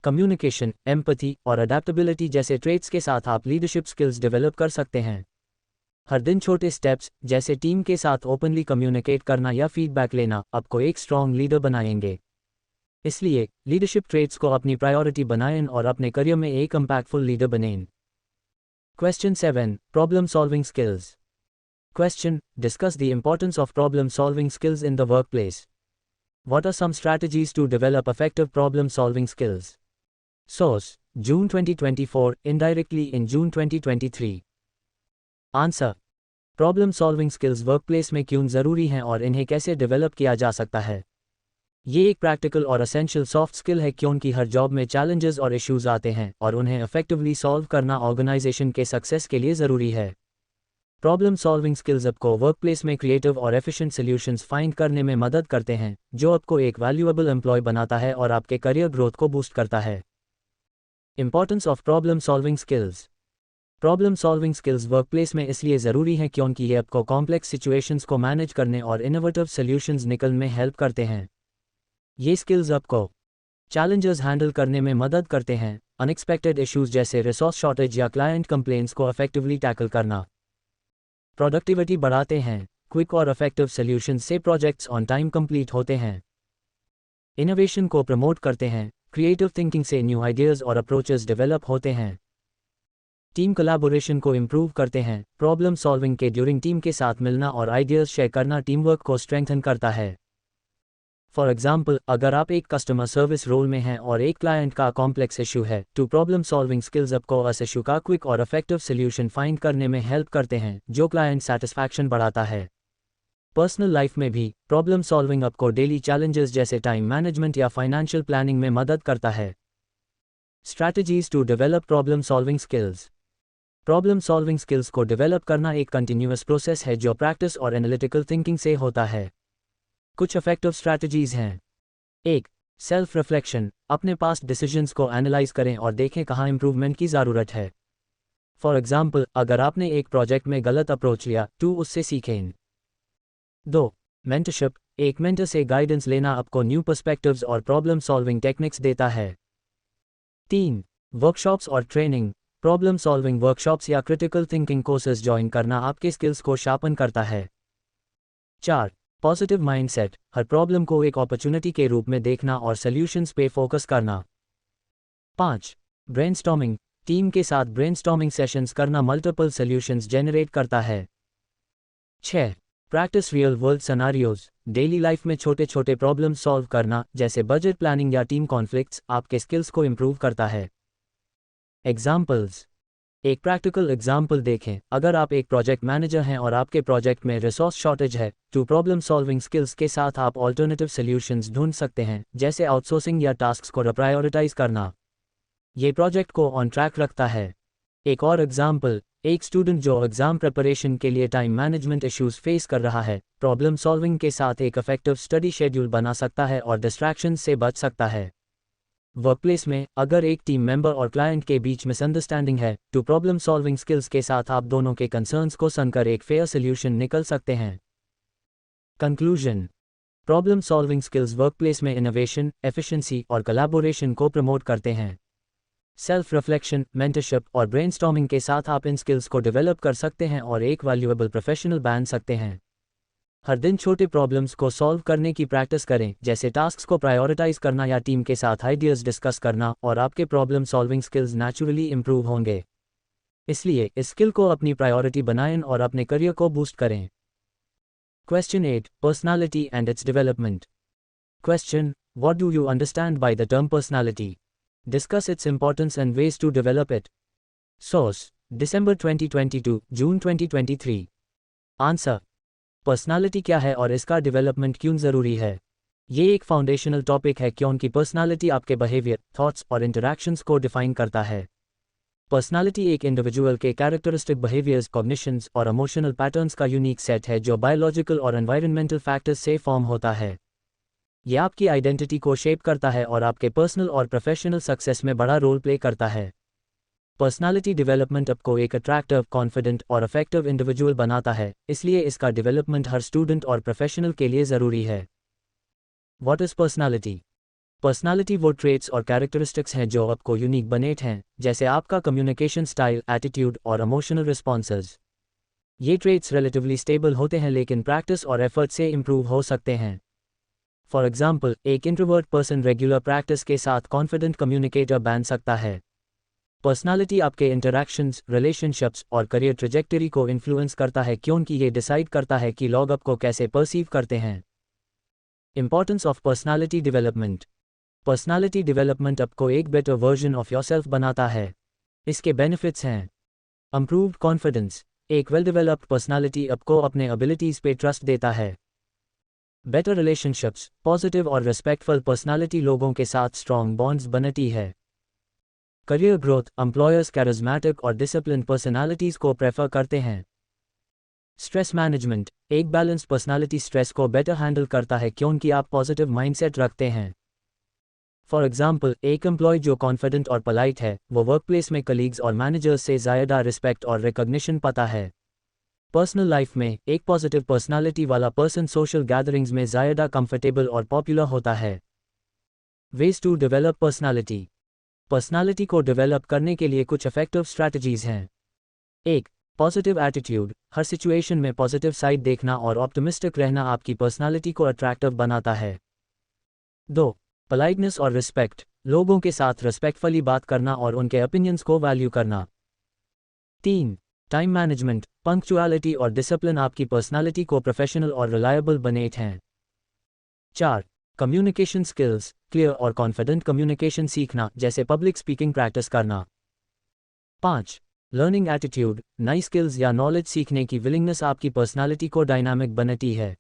कम्युनिकेशन, एम्पैथी और अडेप्टेबिलिटी जैसे ट्रेट्स के साथ आप लीडरशिप स्किल्स डेवलप कर सकते हैं। हर दिन छोटे स्टेप्स, जैसे टीम के साथ ओपनली कम्युनिकेट करना या फीडबैक लेना, आपको एक स्ट्रॉन्ग लीडर बनाएंगे। इसलिए लीडरशिप ट्रेट्स को अपनी प्रायोरिटी बनाएं और अपने करियर में एक इंपैक्टफुल लीडर बनें। Question 7. Problem solving skills. Question. Discuss the importance of problem-solving skills in the workplace. What are some strategies to develop effective problem-solving skills? Source: June 2024, indirectly in June 2023. Answer. Problem-solving skills workplace में क्यों ज़रूरी हैं और इन्हें कैसे develop किया जा सकता है? ये एक प्रैक्टिकल और एसेंशियल सॉफ्ट स्किल है क्योंकि हर जॉब में चैलेंजेस और इश्यूज आते हैं और उन्हें इफेक्टिवली सॉल्व करना ऑर्गेनाइजेशन के सक्सेस के लिए ज़रूरी है। प्रॉब्लम सॉल्विंग स्किल्स आपको वर्कप्लेस में क्रिएटिव और एफिशिएंट सॉल्यूशंस फाइंड करने में मदद करते हैं, जो आपको एक वैल्यूएबल एम्प्लॉय बनाता है और आपके करियर ग्रोथ को बूस्ट करता है। Importance of problem solving skills. Problem solving skills workplace में इसलिए ज़रूरी हैं क्योंकि ये आपको कॉम्प्लेक्स सिचुएशंस को मैनेज करने और इनोवेटिव सॉल्यूशंस निकलने में हेल्प करते हैं। ये स्किल्स आपको चैलेंजेस हैंडल करने में मदद करते हैं, अनएक्सपेक्टेड इश्यूज जैसे रिसोर्स शॉर्टेज या क्लाइंट कंप्लेंट्स को इफेक्टिवली टैकल करना। प्रोडक्टिविटी बढ़ाते हैं, क्विक और इफेक्टिव सॉल्यूशंस से प्रोजेक्ट्स ऑन टाइम कंप्लीट होते हैं। इनोवेशन को प्रमोट करते हैं, क्रिएटिव थिंकिंग से न्यू आइडियाज़ और अप्रोचेस डेवलप होते हैं। टीम कोलैबोरेशन को इम्प्रूव करते हैं, प्रॉब्लम सॉल्विंग के ड्यूरिंग टीम के साथ मिलना और आइडियाज़ शेयर करना टीम वर्क को स्ट्रेंथन करता है। फॉर एग्जाम्पल, अगर आप एक कस्टमर सर्विस रोल में हैं और एक क्लाइंट का कॉम्प्लेक्स इशू है, तो प्रॉब्लम सॉल्विंग स्किल्स आपको उस इशू का क्विक और इफेक्टिव सॉल्यूशन फाइंड करने में हेल्प करते हैं, जो क्लाइंट सेटिस्फैक्शन बढ़ाता है। पर्सनल लाइफ में भी प्रॉब्लम सॉल्विंग आपको डेली चैलेंजेस जैसे टाइम मैनेजमेंट या फाइनेंशियल प्लानिंग में मदद करता है। Strategies to develop problem solving skills. Problem solving skills को डेवलप करना एक कंटिन्यूअस प्रोसेस है जो प्रैक्टिस और एनालिटिकल थिंकिंग से होता है। कुछ इफेक्टिव स्ट्रैटेजीज हैं। 1. सेल्फ रिफ्लेक्शन, अपने पास्ट डिसीजंस को एनालाइज करें और देखें कहाँ इंप्रूवमेंट की ज़रूरत है। फॉर एग्जाम्पल, अगर आपने एक प्रोजेक्ट में गलत अप्रोच लिया, तो उससे सीखें। 2. मेंटरशिप, एक मेंटर से गाइडेंस लेना आपको न्यू पर्सपेक्टिव्स और प्रॉब्लम सॉल्विंग टेक्निक्स देता है। 3. वर्कशॉप्स और ट्रेनिंग, प्रॉब्लम सॉल्विंग वर्कशॉप्स या क्रिटिकल थिंकिंग कोर्सेज ज्वाइन करना आपके स्किल्स को शार्पन करता है। 4. पॉजिटिव माइंडसेट, हर प्रॉब्लम को एक अपॉर्चुनिटी के रूप में देखना और सॉल्यूशंस पे फोकस करना। 5. ब्रेनस्टॉर्मिंग, टीम के साथ ब्रेनस्टॉर्मिंग सेशंस करना मल्टीपल सॉल्यूशंस जनरेट करता है। 6. Practice real world scenarios, daily life में छोटे छोटे प्रॉब्लम सॉल्व करना, जैसे बजट प्लानिंग या टीम कॉन्फ्लिक्ट्स, आपके स्किल्स को इम्प्रूव करता है। एग्जाम्पल्स। एक प्रैक्टिकल एग्जाम्पल देखें, अगर आप एक प्रोजेक्ट मैनेजर हैं और आपके प्रोजेक्ट में रिसोर्स शॉर्टेज है, तो प्रॉब्लम सॉल्विंग स्किल्स के साथ आप ऑल्टरनेटिव सॉल्यूशंस ढूंढ सकते हैं, जैसे आउटसोर्सिंग या टास्क्स को प्रायोरिटाइज करना। ये प्रोजेक्ट को ऑन ट्रैक रखता है। एक और एग्जाम्पल, एक स्टूडेंट जो एग्जाम प्रिपरेशन के लिए टाइम मैनेजमेंट इश्यूज फेस कर रहा है, प्रॉब्लम सॉल्विंग के साथ एक इफेक्टिव स्टडी शेड्यूल बना सकता है और डिस्ट्रैक्शन से बच सकता है। वर्कप्लेस में, अगर एक टीम मेंबर और क्लाइंट के बीच मिसअंडरस्टैंडिंग है, तो प्रॉब्लम सॉल्विंग स्किल्स के साथ आप दोनों के कंसर्न्स को सुनकर एक फेयर सॉल्यूशन निकल सकते हैं। Conclusion. Problem solving skills workplace में इनोवेशन, एफिशिएंसी और कोलैबोरेशन को प्रमोट करते हैं। सेल्फ रिफ्लेक्शन, मेंटरशिप और ब्रेनस्टॉर्मिंग के साथ आप इन स्किल्स को डेवलप कर सकते हैं और एक वैल्यूएबल प्रोफेशनल बन सकते हैं। हर दिन छोटे प्रॉब्लम्स को सॉल्व करने की प्रैक्टिस करें, जैसे टास्क्स को प्रायोरिटाइज करना या टीम के साथ आइडियाज़ डिस्कस करना, और आपके problem solving skills naturally improve होंगे। इसलिए इस स्किल को अपनी प्रायोरिटी बनाएं और अपने करियर को बूस्ट करें। Question 8. Personality and its development. Question. What do you understand by the term personality? Discuss its importance and ways to develop it. Source. December 2022, June 2023. Answer. Personality क्या है और इसका डेवलपमेंट क्यों ज़रूरी है? ये एक फाउंडेशनल टॉपिक है क्योंकि पर्सनालिटी आपके बिहेवियर, थॉट्स और इंटरैक्शंस को डिफाइन करता है। पर्सनालिटी एक इंडिविजुअल के कैरेक्टरिस्टिक बिहेवियर्स, कॉग्निशंस और इमोशनल पैटर्न्स का यूनिक सेट है जो बायोलॉजिकल और एनवायरनमेंटल फैक्टर्स से फॉर्म होता है। यह आपकी आइडेंटिटी को शेप करता है और आपके पर्सनल और प्रोफेशनल सक्सेस में बड़ा रोल प्ले करता है। पर्सनालिटी डेवलपमेंट आपको एक अट्रैक्टिव, कॉन्फिडेंट और इफेक्टिव इंडिविजुअल बनाता है, इसलिए इसका डेवलपमेंट हर स्टूडेंट और प्रोफेशनल के लिए ज़रूरी है। What is personality? पर्सनालिटी वो ट्रेट्स और कैरेक्टरिस्टिक्स हैं जो आपको यूनिक बनाते हैं, जैसे आपका कम्युनिकेशन स्टाइल, एटीट्यूड और इमोशनल रिस्पॉन्सेज। ये ट्रेट्स रिलेटिवली स्टेबल होते हैं लेकिन प्रैक्टिस और एफर्ट से इंप्रूव हो सकते हैं। फॉर एग्जाम्पल, एक इंट्रोवर्ट पर्सन रेगुलर प्रैक्टिस के साथ कॉन्फिडेंट कम्युनिकेटर बन सकता है। पर्सनालिटी आपके इंटरैक्शंस, रिलेशनशिप्स और करियर ट्रेजेक्टरी को इन्फ्लुएंस करता है क्योंकि ये डिसाइड करता है कि लोग आपको कैसे परसीव करते हैं। Importance of personality development. Personality development आपको एक बेटर वर्जन ऑफ योरसेल्फ बनाता है। इसके बेनिफिट्स हैं: इंप्रूव्ड कॉन्फिडेंस। एक वेल डेवलप्ड पर्सनालिटी आपको अपने एबिलिटीज़ पे ट्रस्ट देता है। Better relationships. पॉजिटिव और रिस्पेक्टफुल पर्सनालिटी लोगों के साथ स्ट्रॉन्ग बॉन्ड्स बनाती है। Career growth. एम्प्लॉयर्स कैरिज्मेटिक और डिसिप्लिन पर्सनालिटीज़ को प्रेफर करते हैं। Stress management. एक बैलेंस्ड पर्सनालिटी स्ट्रेस को बेटर हैंडल करता है क्योंकि आप पॉजिटिव माइंडसेट रखते हैं। फॉर एग्जाम्पल, एक एम्प्लॉय जो कॉन्फिडेंट और पोलाइट है, वो वर्कप्लेस में कलीग्स और मैनेजर्स से ज़्यादा रिस्पेक्ट और रिकॉग्निशन पाता है। पर्सनल लाइफ में एक पॉजिटिव पर्सनालिटी वाला पर्सन सोशल गैदरिंग्स में ज़्यादा कंफर्टेबल और पॉपुलर होता है। Ways to develop personality. Personality को डेवलप करने के लिए कुछ इफेक्टिव स्ट्रैटेजीज हैं। 1. Positive attitude. हर सिचुएशन में पॉजिटिव साइड देखना और ऑप्टिमिस्टिक रहना आपकी पर्सनालिटी को अट्रैक्टिव बनाता है। 2. पोलाइटनेस और रिस्पेक्ट। लोगों के साथ रिस्पेक्टफुली बात करना और उनके ओपिनियंस को वैल्यू करना। 3. Time management. पंक्चुअलिटी और डिसिप्लिन आपकी पर्सनालिटी को प्रोफेशनल और रिलायबल बनाते हैं। 4. Communication skills. क्लियर और कॉन्फिडेंट कम्युनिकेशन सीखना, जैसे पब्लिक स्पीकिंग प्रैक्टिस करना। 5. Learning attitude. नई स्किल्स या नॉलेज सीखने की विलिंगनेस आपकी पर्सनालिटी को डायनामिक बनाती है।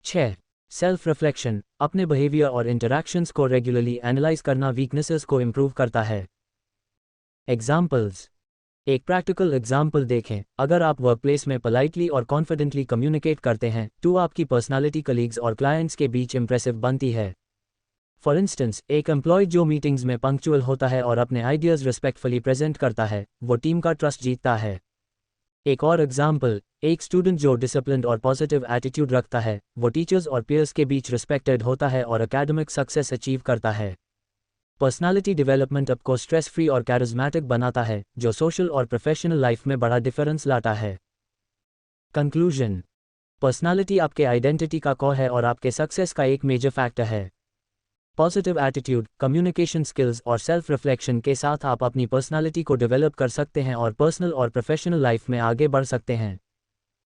6. Self reflection. अपने बिहेवियर और इंटरैक्शंस को रेगुलरली एनालाइज करना वीकनेसेस को इंप्रूव करता है। एग्जाम्पल्स। एक प्रैक्टिकल एग्जाम्पल देखें। अगर आप वर्कप्लेस में पोलाइटली और कॉन्फिडेंटली कम्युनिकेट करते हैं तो आपकी पर्सनालिटी कलीग्स और क्लाइंट्स के बीच इंप्रेसिव बनती है। फॉर इंस्टेंस, एक एम्प्लॉय जो मीटिंग्स में पंक्चुअल होता है और अपने आइडियाज़ रिस्पेक्टफुली प्रेजेंट करता है, वो टीम का ट्रस्ट जीतता है। एक और एग्जाम्पल, एक स्टूडेंट जो डिसिप्लिन्ड और पॉजिटिव एटीट्यूड रखता है, वो टीचर्स और पीयर्स के बीच रिस्पेक्टेड होता है और एकेडमिक सक्सेस अचीव करता है। पर्सनालिटी डेवलपमेंट आपको स्ट्रेस फ्री और कैरिज्मेटिक बनाता है, जो सोशल और प्रोफेशनल लाइफ में बड़ा डिफरेंस लाता है। कंक्लूजन। पर्सनालिटी आपके आइडेंटिटी का कोर है और आपके सक्सेस का एक मेजर फैक्टर है। पॉजिटिव एटीट्यूड, कम्युनिकेशन स्किल्स और सेल्फ रिफ्लेक्शन के साथ आप अपनी पर्सनालिटी को डेवलप कर सकते हैं और पर्सनल और प्रोफेशनल लाइफ में आगे बढ़ सकते हैं।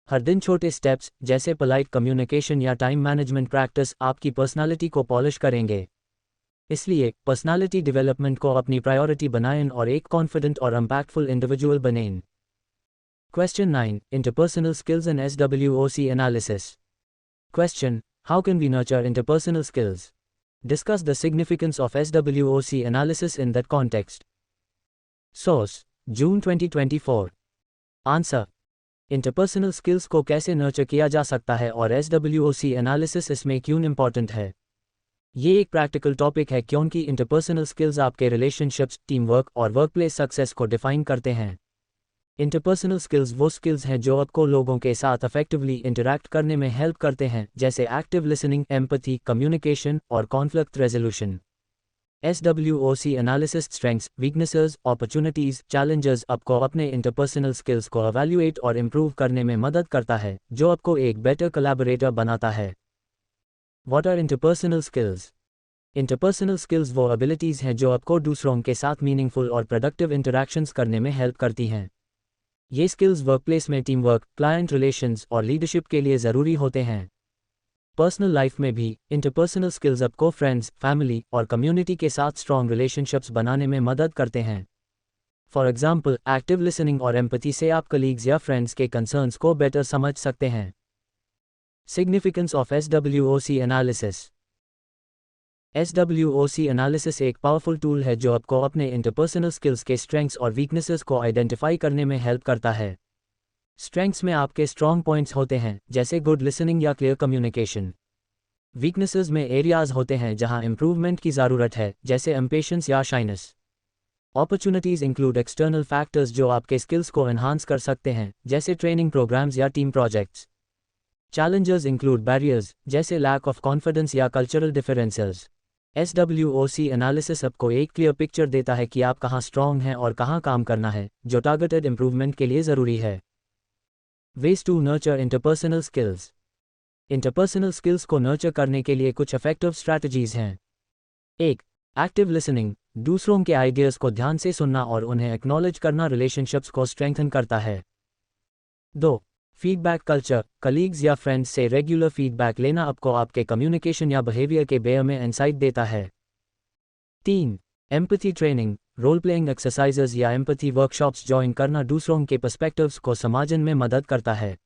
हर दिन छोटे स्टेप्स जैसे पोलाइट कम्युनिकेशन या टाइम मैनेजमेंट प्रैक्टिस आपकी पर्सनालिटी को पॉलिश करेंगे। इसलिए पर्सनालिटी डेवलपमेंट को अपनी प्रायोरिटी बनाएं और एक कॉन्फिडेंट और इम्पैक्टफुल इंडिविजुअल बनें। Question 9. Interpersonal skills and SWOC analysis. Question. How can we nurture interpersonal skills? Discuss the significance of SWOC analysis in that context. Source. June 2024. Answer. Interpersonal skills को कैसे nurture किया जा सकता है और SWOC analysis इसमें क्यों इंपॉर्टेंट है? ये एक प्रैक्टिकल टॉपिक है क्योंकि इंटरपर्सनल स्किल्स आपके रिलेशनशिप्स, टीम वर्क और वर्कप्लेस सक्सेस को डिफाइन करते हैं। इंटरपर्सनल स्किल्स वो स्किल्स हैं जो आपको लोगों के साथ इफेक्टिवली इंटरैक्ट करने में हेल्प करते हैं, जैसे एक्टिव लिसनिंग, एम्पैथी, कम्युनिकेशन और conflict resolution. SWOC analysis strengths, weaknesses, opportunities, challenges आपको अपने इंटरपर्सनल स्किल्स को एवेल्युएट और इम्प्रूव करने में मदद करता है, जो आपको एक बेटर कोलैबोरेटर बनाता है। What are interpersonal skills? Interpersonal skills वो एबिलिटीज़ हैं जो आपको दूसरों के साथ मीनिंगफुल और प्रोडक्टिव इंटरैक्शंस करने में हेल्प करती हैं। ये स्किल्स वर्कप्लेस में टीम वर्क, क्लाइंट रिलेशंस और लीडरशिप के लिए ज़रूरी होते हैं। पर्सनल लाइफ में भी इंटरपर्सनल स्किल्स आपको फ्रेंड्स, फैमिली और कम्युनिटी के साथ स्ट्रॉन्ग रिलेशनशिप्स बनाने में मदद करते हैं। फॉर एग्जाम्पल, एक्टिव लिसनिंग और एम्पैथी से आप कलीग्स या फ्रेंड्स के कंसर्न्स को बेटर समझ सकते हैं। Significance of SWOC analysis. SWOC analysis एक पावरफुल टूल है जो आपको अपने इंटरपर्सनल स्किल्स के स्ट्रेंथ्स और वीकनेसेस को आइडेंटिफाई करने में हेल्प करता है। स्ट्रेंथ्स में आपके स्ट्रॉन्ग पॉइंट्स होते हैं, जैसे गुड लिसनिंग या क्लियर कम्युनिकेशन। वीकनेसेस में एरियाज होते हैं जहां इंप्रूवमेंट की ज़रूरत है, जैसे इम्पेशेंस या shyness. Opportunities include external factors जो आपके स्किल्स को एनहांस कर सकते हैं, जैसे ट्रेनिंग प्रोग्राम्स या team projects. Challenges include barriers, जैसे लैक ऑफ कॉन्फिडेंस या कल्चरल डिफरेंसेस। SWOC एनालिसिस आपको एक क्लियर पिक्चर देता है कि आप कहाँ स्ट्रॉन्ग हैं और कहाँ काम करना है, जो टारगेटेड इंप्रूवमेंट के लिए ज़रूरी है। Ways to nurture interpersonal skills. Interpersonal skills को नर्चर करने के लिए कुछ इफेक्टिव स्ट्रैटेजीज हैं। 1. एक्टिव लिसनिंग, दूसरों के आइडियाज़ को ध्यान से सुनना और उन्हें एक्नॉलेज करना रिलेशनशिप्स को स्ट्रेंथन करता है। 2. फीडबैक कल्चर, कलीग्स या फ्रेंड्स से रेगुलर फीडबैक लेना आपको आपके कम्युनिकेशन या बिहेवियर के बारे में इंसाइट देता है। 3. Empathy training, role playing exercises या एम्पैथी वर्कशॉप्स ज्वाइन करना दूसरों के पर्सपेक्टिव्स को समझने में मदद करता है।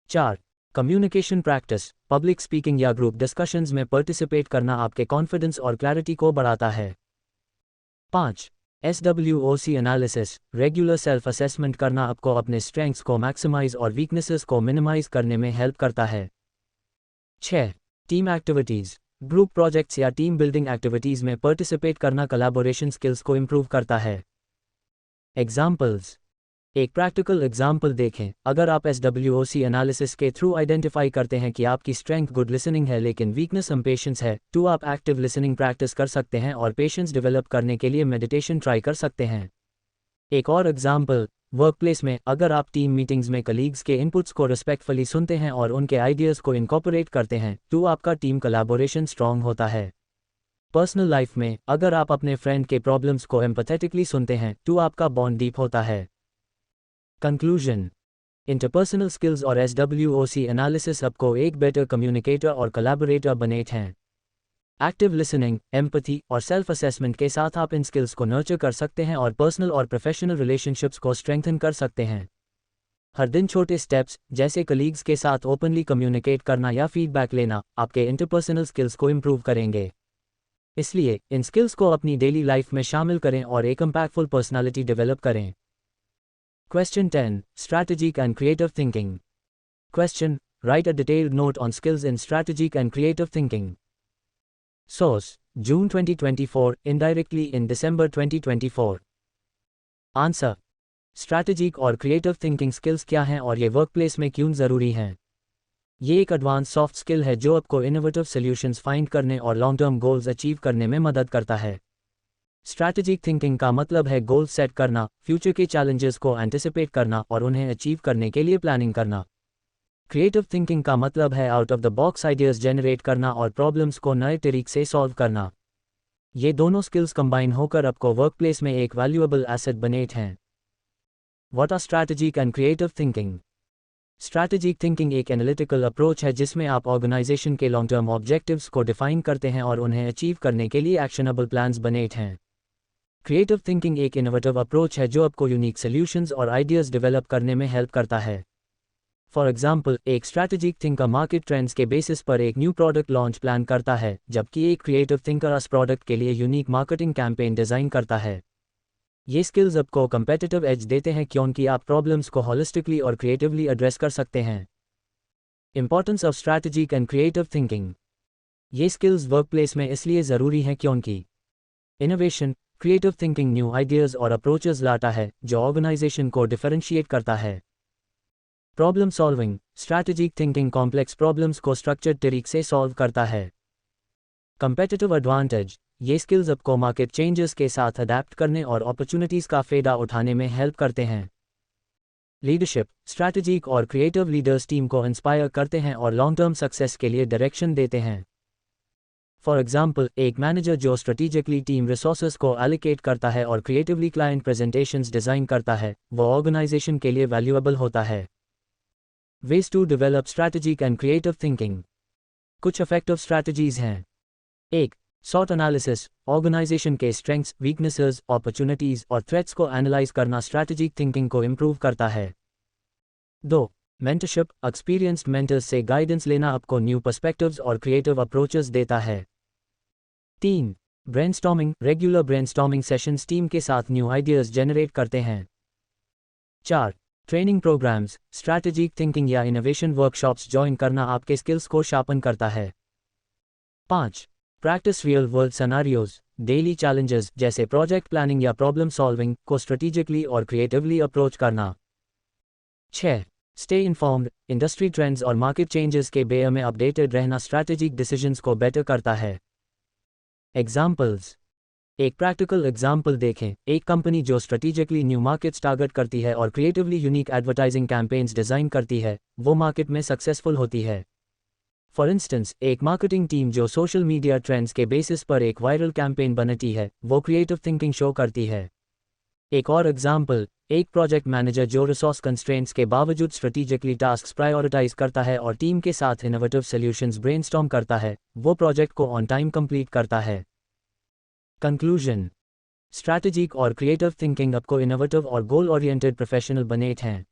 4. कम्युनिकेशन प्रैक्टिस, पब्लिक स्पीकिंग या ग्रुप डिस्कशंस में पार्टिसिपेट करना आपके कॉन्फिडेंस और क्लैरिटी को बढ़ाता है। 5. SWOC analysis, regular self assessment करना आपको अपने स्ट्रेंथ्स को मैक्सिमाइज और वीकनेसेस को मिनिमाइज करने में हेल्प करता है। 6. टीम एक्टिविटीज़, ग्रुप प्रोजेक्ट्स या टीम बिल्डिंग एक्टिविटीज़ में पार्टिसिपेट करना कोलैबोरेशन स्किल्स को इम्प्रूव करता है। एग्जाम्पल्स। एक प्रैक्टिकल एग्जाम्पल देखें। अगर आप SWOC एनालिसिस के थ्रू आइडेंटिफाई करते हैं कि आपकी स्ट्रेंथ गुड लिसनिंग है लेकिन वीकनेस इम्पेशेंस है, तो आप एक्टिव लिसनिंग प्रैक्टिस कर सकते हैं और पेशेंस डेवलप करने के लिए मेडिटेशन ट्राई कर सकते हैं। एक और एग्जाम्पल, वर्कप्लेस में अगर आप टीम मीटिंग्स में कलीग्स के इनपुट्स को रिस्पेक्टफुली सुनते हैं और उनके आइडियाज़ को इनकॉर्पोरेट करते हैं, तो आपका टीम कोलैबोरेशन स्ट्रॉन्ग होता है। पर्सनल लाइफ में अगर आप अपने फ्रेंड के प्रॉब्लम्स को एम्पैथेटिकली सुनते हैं, तो आपका बॉन्ड डीप होता है। कंक्लूजन। इंटरपर्सनल स्किल्स और SWOC एनालिसिस आपको एक बेटर कम्युनिकेटर और कोलैबोरेटर बनाते हैं। एक्टिव लिसनिंग, एम्पैथी और सेल्फ असेसमेंट के साथ आप इन स्किल्स को नर्चर कर सकते हैं और पर्सनल और प्रोफेशनल रिलेशनशिप्स को स्ट्रेंथन कर सकते हैं। हर दिन छोटे स्टेप्स, जैसे कलीग्स के साथ ओपनली कम्युनिकेट करना या फीडबैक लेना, आपके इंटरपर्सनल स्किल्स को इम्प्रूव करेंगे। इसलिए इन स्किल्स को अपनी डेली लाइफ में शामिल करें और एक इम्पैक्टफुल पर्सनालिटी डेवलप करें। Question 10. Strategic and creative thinking. Question. Write a detailed note on skills in strategic and creative thinking. Source. June 2024, indirectly in December 2024. Answer. Strategic और creative thinking skills क्या हैं और ये वर्कप्लेस में क्यों ज़रूरी हैं? ये एक एडवांस सॉफ्ट स्किल है जो आपको इनोवेटिव सॉल्यूशंस फाइंड करने और लॉन्ग टर्म गोल्स अचीव करने में मदद करता है। स्ट्रैटेजिक थिंकिंग का मतलब है गोल सेट करना, फ्यूचर के चैलेंजेस को एंटिसिपेट करना और उन्हें अचीव करने के लिए प्लानिंग करना। क्रिएटिव थिंकिंग का मतलब है out of the box ideas generate करना और प्रॉब्लम्स को नए तरीके से सॉल्व करना। ये दोनों स्किल्स कंबाइन होकर आपको वर्कप्लेस में एक वैल्यूएबल एसेट बनाते हैं। What are strategic and creative thinking? Strategic thinking एक एनालिटिकल अप्रोच है जिसमें आप ऑर्गेनाइजेशन के लॉन्ग टर्म ऑब्जेक्टिव्स को डिफाइन करते हैं और उन्हें अचीव करने के लिए एक्शनेबल प्लान्स बनाते हैं। क्रिएटिव थिंकिंग एक इनोवेटिव अप्रोच है जो आपको यूनिक सॉल्यूशंस और आइडियाज़ डेवलप करने में हेल्प करता है। फॉर एग्जाम्पल, एक स्ट्रैटेजिक थिंकर मार्केट ट्रेंड्स के बेसिस पर एक न्यू प्रोडक्ट लॉन्च प्लान करता है, जबकि एक क्रिएटिव थिंकर उस प्रोडक्ट के लिए यूनिक मार्केटिंग कैंपेन डिज़ाइन करता है। ये स्किल्स आपको कंपेटिटिव एज देते हैं क्योंकि आप प्रॉब्लम्स को होलिस्टिकली और क्रिएटिवली एड्रेस कर सकते हैं। Importance of strategic and creative thinking. ये स्किल्स वर्कप्लेस में इसलिए ज़रूरी हैं क्योंकि innovation, creative thinking new ideas और अप्रोचेस लाता है जो ऑर्गेनाइजेशन को डिफरेंशिएट करता है। Problem solving, strategic thinking complex problems को स्ट्रक्चर्ड तरीके से सॉल्व करता है। कंपेटिटिव एडवांटेज, ये स्किल्स आपको मार्केट चेंजेस के साथ अडेप्ट करने और अपॉर्चुनिटीज़ का फ़ायदा उठाने में हेल्प करते हैं। लीडरशिप, स्ट्रैटेजिक और क्रिएटिव लीडर्स टीम को इंस्पायर करते हैं और लॉन्ग टर्म सक्सेस के लिए डायरेक्शन देते हैं। फॉर एग्जाम्पल, एक मैनेजर जो स्ट्रेटेजिकली टीम रिसोर्सेज को एलोकेट करता है और क्रिएटिवली क्लाइंट प्रेजेंटेशंस डिज़ाइन करता है, वो ऑर्गेनाइजेशन के लिए वैल्यूएबल होता है। Ways to develop strategic and creative thinking. कुछ इफेक्टिव स्ट्रैटेजीज हैं। 1. सॉट एनालिसिस, ऑर्गेनाइजेशन के स्ट्रेंथ्स, वीकनेसेस, अपॉर्चुनिटीज और थ्रेट्स को एनालाइज करना स्ट्रैटेजिक थिंकिंग को इंप्रूव करता है। 2. मेंटरशिप, एक्सपीरियंस्ड मेंटर्स से गाइडेंस लेना आपको न्यू पर्सपेक्टिव्स और क्रिएटिव अप्रोचेस देता है। 3. Brainstorming, regular brainstorming sessions team के साथ न्यू आइडियाज जनरेट करते हैं। 4. ट्रेनिंग प्रोग्राम्स, स्ट्रैटेजिक थिंकिंग या इनोवेशन वर्कशॉप्स ज्वाइन करना आपके स्किल्स को शार्पन करता है। 5. Practice real world scenarios, daily challenges जैसे प्रोजेक्ट प्लानिंग या प्रॉब्लम सॉल्विंग को स्ट्रेटेजिकली और क्रिएटिवली अप्रोच करना। 6. स्टे इन्फॉर्म्ड, इंडस्ट्री ट्रेंड्स और मार्केट चेंजेस के बारे में अपडेटेड रहना स्ट्रैटेजिक डिसीजंस को बेटर करता है। एग्जाम्पल्स। एक प्रैक्टिकल एग्जाम्पल देखें। एक कंपनी जो स्ट्रेटेजिकली न्यू मार्केट्स टारगेट करती है और creatively unique advertising campaigns design करती है, वो मार्केट में सक्सेसफुल होती है। फॉर इंस्टेंस, एक मार्केटिंग टीम जो सोशल मीडिया ट्रेंड्स के बेसिस पर एक वायरल कैंपेन बनाती है, वो क्रिएटिव थिंकिंग शो करती है। एक और एग्जाम्पल, एक प्रोजेक्ट मैनेजर जो रिसोर्स कंस्ट्रेंट्स के बावजूद स्ट्रेटेजिकली टास्क्स प्रायोरिटाइज करता है और टीम के साथ इनोवेटिव सॉल्यूशंस ब्रेनस्टॉर्म करता है, वो प्रोजेक्ट को ऑन टाइम कंप्लीट करता है। कंक्लूजन। स्ट्रैटेजिक और क्रिएटिव थिंकिंग आपको इनोवेटिव और गोल ओरिएंटेड प्रोफेशनल बनाते हैं।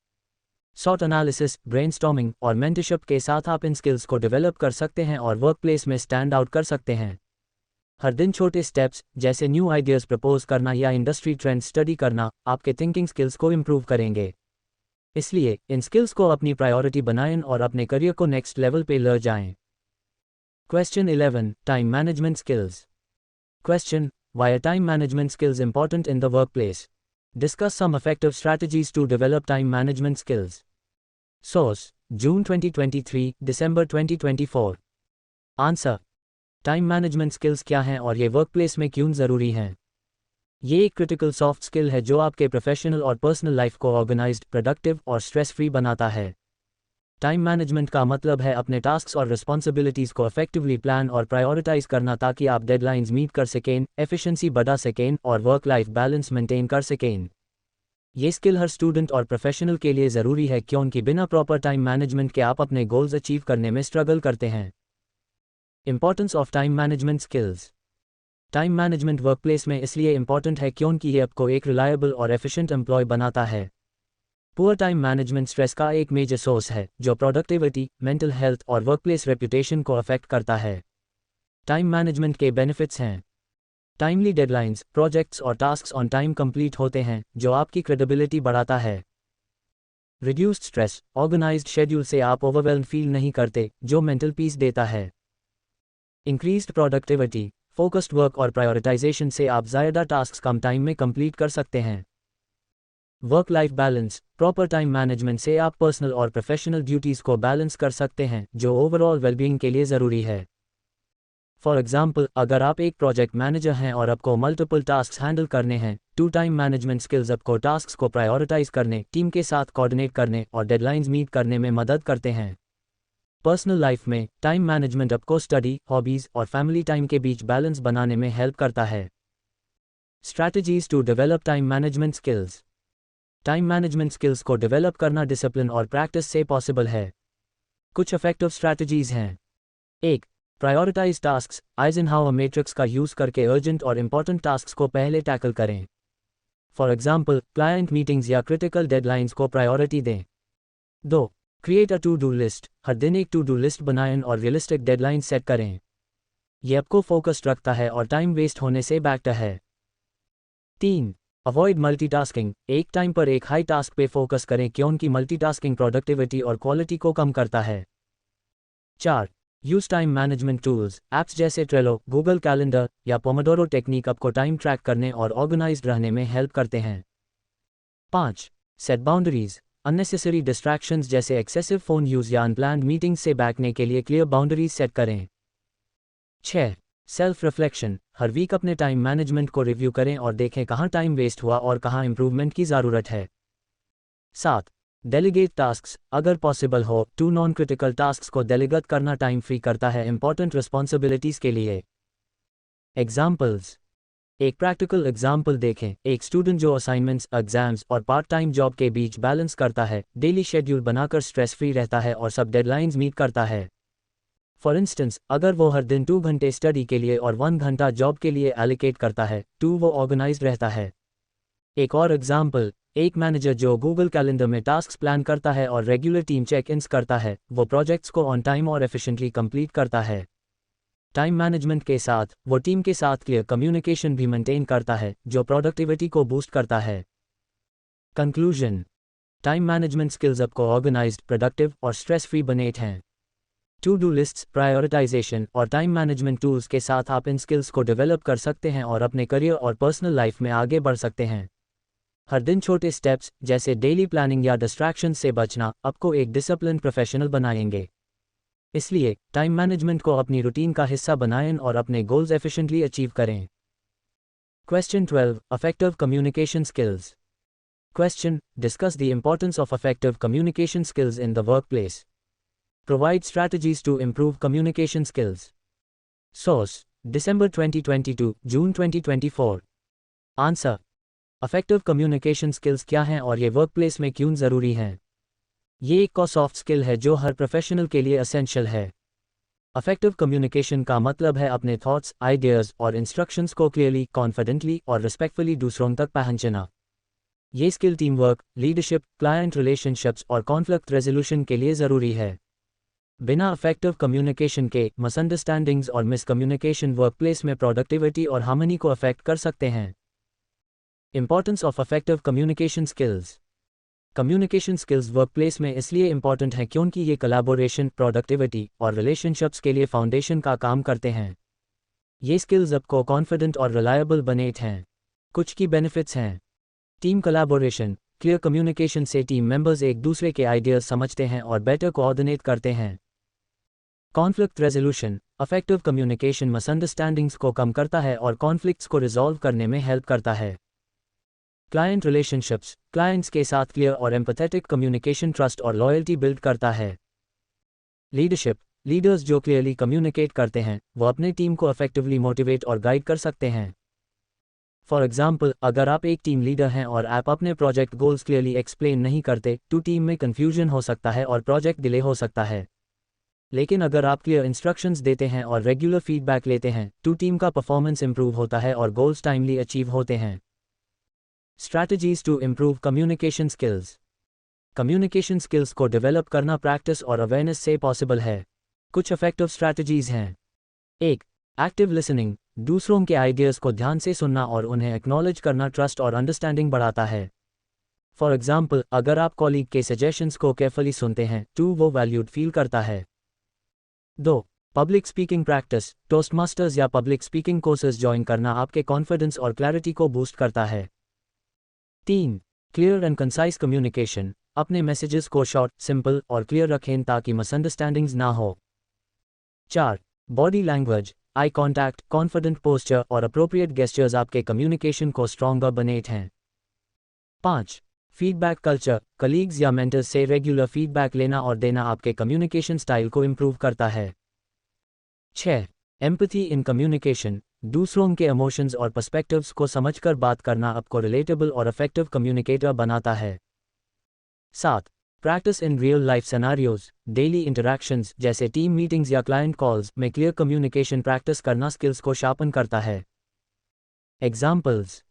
सॉट एनालिसिस, ब्रेनस्टॉर्मिंग और मेंटरशिप के साथ आप इन स्किल्स को डेवलप कर सकते हैं और वर्कप्लेस में स्टैंड आउट कर सकते हैं। हर दिन छोटे स्टेप्स जैसे न्यू आइडियाज़ प्रपोज करना या इंडस्ट्री ट्रेंड्स स्टडी करना आपके थिंकिंग स्किल्स को इंप्रूव करेंगे। इसलिए इन स्किल्स को अपनी प्रायोरिटी बनाएं और अपने करियर को नेक्स्ट लेवल पे ले जाएं। Question 11. Time management skills. Question: Why are time management skills important in the workplace? Discuss some effective strategies to develop time management skills. Source: June 2023, December 2024. Answer: time management skills क्या हैं और ये workplace में क्यों ज़रूरी हैं? ये एक क्रिटिकल सॉफ्ट स्किल है जो आपके प्रोफेशनल और पर्सनल लाइफ को ऑर्गेनाइज्ड, प्रोडक्टिव और स्ट्रेस फ्री बनाता है। टाइम मैनेजमेंट का मतलब है अपने टास्क्स और रिस्पॉन्सिबिलिटीज़ को इफेक्टिवली प्लान और प्रायोरिटाइज करना ताकि आप डेडलाइंस मीट कर सकें, एफिशिएंसी बढ़ा सकें और वर्क लाइफ बैलेंस मेंटेन कर सकें। ये स्किल हर स्टूडेंट और प्रोफेशनल के लिए ज़रूरी है क्योंकि बिना प्रॉपर टाइम मैनेजमेंट के आप अपने गोल्स अचीव करने में स्ट्रगल करते हैं। Importance of time management skills. Time management workplace में इसलिए इंपॉर्टेंट है क्योंकि ये आपको एक रिलायबल और एफिशिएंट एम्प्लॉय बनाता है। पुअर टाइम मैनेजमेंट स्ट्रेस का एक मेजर सोर्स है जो प्रोडक्टिविटी, मेंटल हेल्थ और वर्कप्लेस रेपुटेशन को अफेक्ट करता है। टाइम मैनेजमेंट के बेनिफिट्स हैं: टाइमली डेडलाइंस, प्रोजेक्ट्स और टास्क्स ऑन टाइम कंप्लीट होते हैं जो आपकी क्रेडिबिलिटी बढ़ाता है। रिड्यूस्ड स्ट्रेस, ऑर्गेनाइज्ड शेड्यूल से आप ओवरवेल्म फील नहीं करते जो मेंटल पीस देता है। इंक्रीज्ड प्रोडक्टिविटी, फोकस्ड वर्क और प्रायोरिटाइजेशन से आप ज़्यादा टास्क्स कम टाइम में कंप्लीट कर सकते हैं। Work life balance, proper time management से आप पर्सनल और प्रोफेशनल ड्यूटीज़ को बैलेंस कर सकते हैं जो ओवरऑल वेलबीइंग के लिए ज़रूरी है। फॉर एग्जाम्पल, अगर आप एक प्रोजेक्ट मैनेजर हैं और आपको मल्टीपल टास्क्स हैंडल करने हैं, टाइम मैनेजमेंट स्किल्स आपको टास्क्स को प्रायोरिटाइज करने, टीम के साथ कोऑर्डिनेट करने और डेडलाइंस मीट करने में मदद करते हैं। पर्सनल लाइफ में टाइम मैनेजमेंट आपको स्टडी, हॉबीज़ और फैमिली टाइम के बीच बैलेंस बनाने में हेल्प करता है। Strategies to develop time management skills. Time management skills को डेवलप करना डिसिप्लिन और प्रैक्टिस से पॉसिबल है। कुछ इफेक्टिव स्ट्रैटेजीज हैं। 1. प्रायोरिटाइज टास्क्स, आइजनहावर मैट्रिक्स का यूज़ करके अर्जेंट और इंपॉर्टेंट टास्क्स को पहले टैकल करें। फॉर एग्जाम्पल, क्लाइंट मीटिंग्स या क्रिटिकल डेडलाइंस को प्रायोरिटी दें। 2. Create a to do list, हर दिन एक टू डू लिस्ट बनाएं और रियलिस्टिक डेडलाइन सेट करें। यह आपको फोकस्ड रखता है और टाइम वेस्ट होने से बचाता है। 3. अवॉइड मल्टीटास्किंग, एक टाइम पर एक हाई टास्क पे फोकस करें क्योंकि मल्टीटास्किंग प्रोडक्टिविटी और क्वालिटी को कम करता है। 4. Use time management tools, apps जैसे ट्रेलो, गूगल कैलेंडर या पोमोडोरो टेक्निक आपको टाइम ट्रैक करने और ऑर्गेनाइज्ड रहने में हेल्प करते हैं। 5. सेट बाउंड्रीज, अननेसेसरी डिस्ट्रैक्शंस जैसे एक्सेसिव फ़ोन यूज़ या अनप्लान्ड मीटिंग्स से बचने के लिए क्लियर बाउंड्रीज सेट करें। 6. सेल्फ रिफ्लेक्शन, हर वीक अपने टाइम मैनेजमेंट को रिव्यू करें और देखें कहाँ टाइम वेस्ट हुआ और कहाँ इंप्रूवमेंट की ज़रूरत है। 7. डेलीगेट टास्क्स, अगर पॉसिबल हो टू नॉन क्रिटिकल टास्क्स को डेलीगेट करना टाइम फ्री करता है इंपॉर्टेंट रिस्पॉन्सिबिलिटीज़ के लिए। एग्जाम्पल्स। एक प्रैक्टिकल एग्जाम्पल देखें। एक स्टूडेंट जो असाइनमेंट्स, एग्जाम्स और पार्ट टाइम जॉब के बीच बैलेंस करता है, डेली शेड्यूल बनाकर स्ट्रेस फ्री रहता है और सब डेडलाइंस मीट करता है। फॉर इंस्टेंस, अगर वो हर दिन 2 घंटे स्टडी के लिए और 1 घंटा जॉब के लिए एलोकेट करता है, वो ऑर्गेनाइज्ड रहता है। एक और एग्जाम्पल, एक मैनेजर जो गूगल कैलेंडर में टास्क्स प्लान करता है और रेगुलर टीम चेक इन्स करता है, वो प्रोजेक्ट्स को ऑन टाइम और एफिशिएंटली कंप्लीट करता है। टाइम मैनेजमेंट के साथ वो टीम के साथ क्लियर कम्युनिकेशन भी मेंटेन करता है, जो प्रोडक्टिविटी को बूस्ट करता है। कंक्लूजन। टाइम मैनेजमेंट स्किल्स आपको ऑर्गेनाइज्ड, प्रोडक्टिव और स्ट्रेस फ्री बनाते हैं। टू डू लिस्ट्स, प्रायोरिटाइजेशन और टाइम मैनेजमेंट टूल्स के साथ आप इन स्किल्स को डेवलप कर सकते हैं और अपने करियर और पर्सनल लाइफ में आगे बढ़ सकते हैं। हर दिन छोटे स्टेप्स जैसे डेली प्लानिंग या डिस्ट्रैक्शन से बचना आपको एक डिसिप्लिन प्रोफेशनल बनाएंगे। इसलिए टाइम मैनेजमेंट को अपनी रूटीन का हिस्सा बनाएं और अपने गोल्स एफिशिएंटली अचीव करें। Question 12, effective communication skills. Question, discuss the importance of effective communication skills in the workplace. Provide strategies to improve communication skills. Source: December 2022, June 2024. Answer: Effective communication skills क्या हैं और ये workplace में क्यों ज़रूरी हैं? ये एक सॉफ्ट स्किल है जो हर प्रोफेशनल के लिए एसेंशियल है। इफेक्टिव कम्युनिकेशन का मतलब है अपने थॉट्स, आइडियाज़ और इंस्ट्रक्शंस को क्लियरली, कॉन्फिडेंटली और रिस्पेक्टफुली दूसरों तक पहुंचाना। ये skill team work, leadership, client relationships और कॉन्फ्लिक्ट रेजोल्यूशन के लिए ज़रूरी है। बिना इफेक्टिव कम्युनिकेशन के मिसअंडरस्टैंडिंग्स और मिसकम्युनिकेशन वर्कप्लेस में प्रोडक्टिविटी और हार्मनी को अफेक्ट कर सकते हैं। Importance of effective communication skills. Communication skills workplace में इसलिए इंपॉर्टेंट हैं क्योंकि ये कोलैबोरेशन, प्रोडक्टिविटी और रिलेशनशिप्स के लिए फाउंडेशन का काम करते हैं। ये स्किल्स आपको कॉन्फिडेंट और रिलायबल बनाते हैं। कुछ की बेनिफिट्स हैं। Team collaboration. क्लियर कम्युनिकेशन से टीम मेंबर्स एक दूसरे के आइडियाज समझते हैं और बेटर कोऑर्डिनेट करते हैं। Conflict resolution. Effective communication misunderstandings को कम करता है और कॉन्फ्लिक्ट्स को रिजॉल्व करने में हेल्प करता है। Client relationships. क्लाइंट्स के साथ क्लियर और एम्पैथेटिक कम्युनिकेशन ट्रस्ट और लॉयल्टी बिल्ड करता है। लीडरशिप। लीडर्स जो क्लियरली कम्युनिकेट करते हैं, वो अपने टीम को इफेक्टिवली मोटिवेट और गाइड कर सकते हैं। फॉर एग्जाम्पल, अगर आप एक टीम लीडर हैं और आप अपने प्रोजेक्ट गोल्स क्लियरली एक्सप्लेन नहीं करते, तो टीम में कन्फ्यूजन हो सकता है और प्रोजेक्ट डिले हो सकता है। लेकिन अगर आप क्लियर इंस्ट्रक्शंस देते हैं और रेगुलर फीडबैक लेते हैं, तो टीम का परफॉर्मेंस इंप्रूव होता है और गोल्स टाइमली अचीव होते हैं। Strategies to improve communication skills. Communication skills को डेवलप करना प्रैक्टिस और अवेयरनेस से पॉसिबल है। कुछ इफेक्टिव स्ट्रैटेजीज हैं। 1. Active listening. दूसरों के आइडियाज़ को ध्यान से सुनना और उन्हें एक्नॉलेज करना ट्रस्ट और अंडरस्टैंडिंग बढ़ाता है। फॉर एग्जाम्पल, अगर आप कॉलीग के सजेशंस को केयरफुली सुनते हैं, तो वो वैल्यूड फील करता है। 2. Public speaking practice. टोस्टमास्टर्स या पब्लिक स्पीकिंग कोर्सेज ज्वाइन करना आपके कॉन्फिडेंस और क्लैरिटी को बूस्ट करता है। 3. Clear and concise communication. अपने मैसेजेस को शॉर्ट, सिंपल और क्लियर रखें ताकि मिसअंडरस्टैंडिंग्स ना हो। 4. Body language. Eye contact, confident posture और अप्रोप्रिएट गेस्चर्स आपके कम्युनिकेशन को स्ट्रॉन्गर बनाते हैं। 5. Feedback culture. कलीग्स या मेंटर्स से रेगुलर फीडबैक लेना और देना आपके कम्युनिकेशन स्टाइल को इम्प्रूव करता है। 6. Empathy in communication. दूसरों के इमोशंस और पर्सपेक्टिव्स को समझकर बात करना आपको रिलेटेबल और इफेक्टिव कम्युनिकेटर बनाता है। 7. Practice in real life scenarios. Daily interactions जैसे टीम मीटिंग्स या क्लाइंट कॉल्स में क्लियर कम्युनिकेशन प्रैक्टिस करना स्किल्स को शार्पन करता है। एग्जाम्पल्स।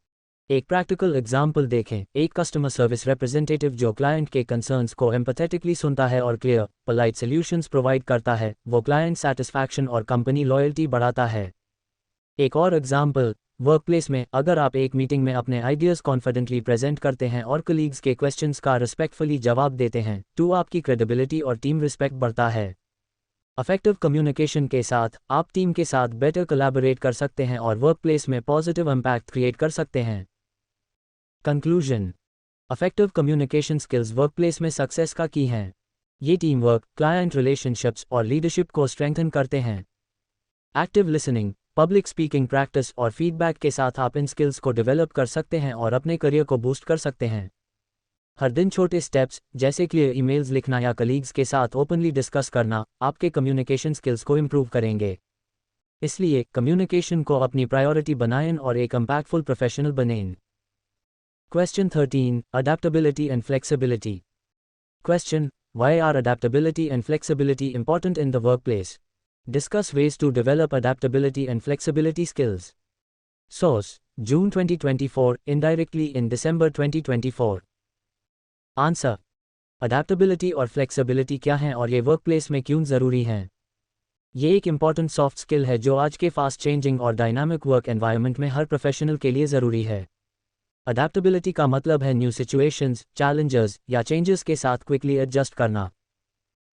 एक प्रैक्टिकल एग्जाम्पल देखें। एक कस्टमर सर्विस रिप्रेजेंटेटिव जो क्लाइंट के कंसर्न्स को एम्पैथेटिकली सुनता है और क्लियर, पोलाइट सॉल्यूशंस प्रोवाइड करता है, वो क्लाइंट सैटिस्फैक्शन और कंपनी लॉयल्टी बढ़ाता है। एक और एग्जाम्पल, वर्कप्लेस में, अगर आप एक मीटिंग में अपने आइडियाज़ कॉन्फिडेंटली प्रेजेंट करते हैं और कलीग्स के क्वेश्चंस का रिस्पेक्टफुली जवाब देते हैं, तो आपकी क्रेडिबिलिटी और टीम रिस्पेक्ट बढ़ता है। इफेक्टिव कम्युनिकेशन के साथ आप टीम के साथ बेटर कोलैबोरेट कर सकते हैं और वर्कप्लेस में पॉजिटिव इम्पैक्ट क्रिएट कर सकते हैं। Conclusion. Effective communication skills workplace में सक्सेस का की हैं। ये टीम वर्क, क्लाइंट रिलेशनशिप्स और लीडरशिप को स्ट्रेंथन करते हैं। Active listening. Public speaking practice और फीडबैक के साथ आप इन स्किल्स को डेवलप कर सकते हैं और अपने करियर को बूस्ट कर सकते हैं। हर दिन छोटे स्टेप्स जैसे क्लियर ईमेल्स लिखना या कलीग्स के साथ ओपनली डिस्कस करना आपके कम्युनिकेशन स्किल्स को इम्प्रूव करेंगे। इसलिए कम्युनिकेशन को अपनी प्रायोरिटी बनाएं और एक इम्पैक्टफुल प्रोफेशनल बनें। Question 13. Adaptability and flexibility. Question. Why are adaptability and flexibility important in the workplace? Discuss ways to develop adaptability and flexibility skills. Source. June 2024, indirectly in December 2024. Answer. Adaptability और flexibility क्या हैं और ये workplace में क्यों ज़रूरी हैं? ये एक इम्पॉर्टेंट सॉफ्ट स्किल है जो आज के फास्ट चेंजिंग और डायनामिक वर्क एनवायरनमेंट में हर प्रोफेशनल के लिए ज़रूरी है। अडैप्टेबिलिटी का मतलब है न्यू सिचुएशंस, चैलेंजेस या चेंजेस के साथ क्विकली एडजस्ट करना।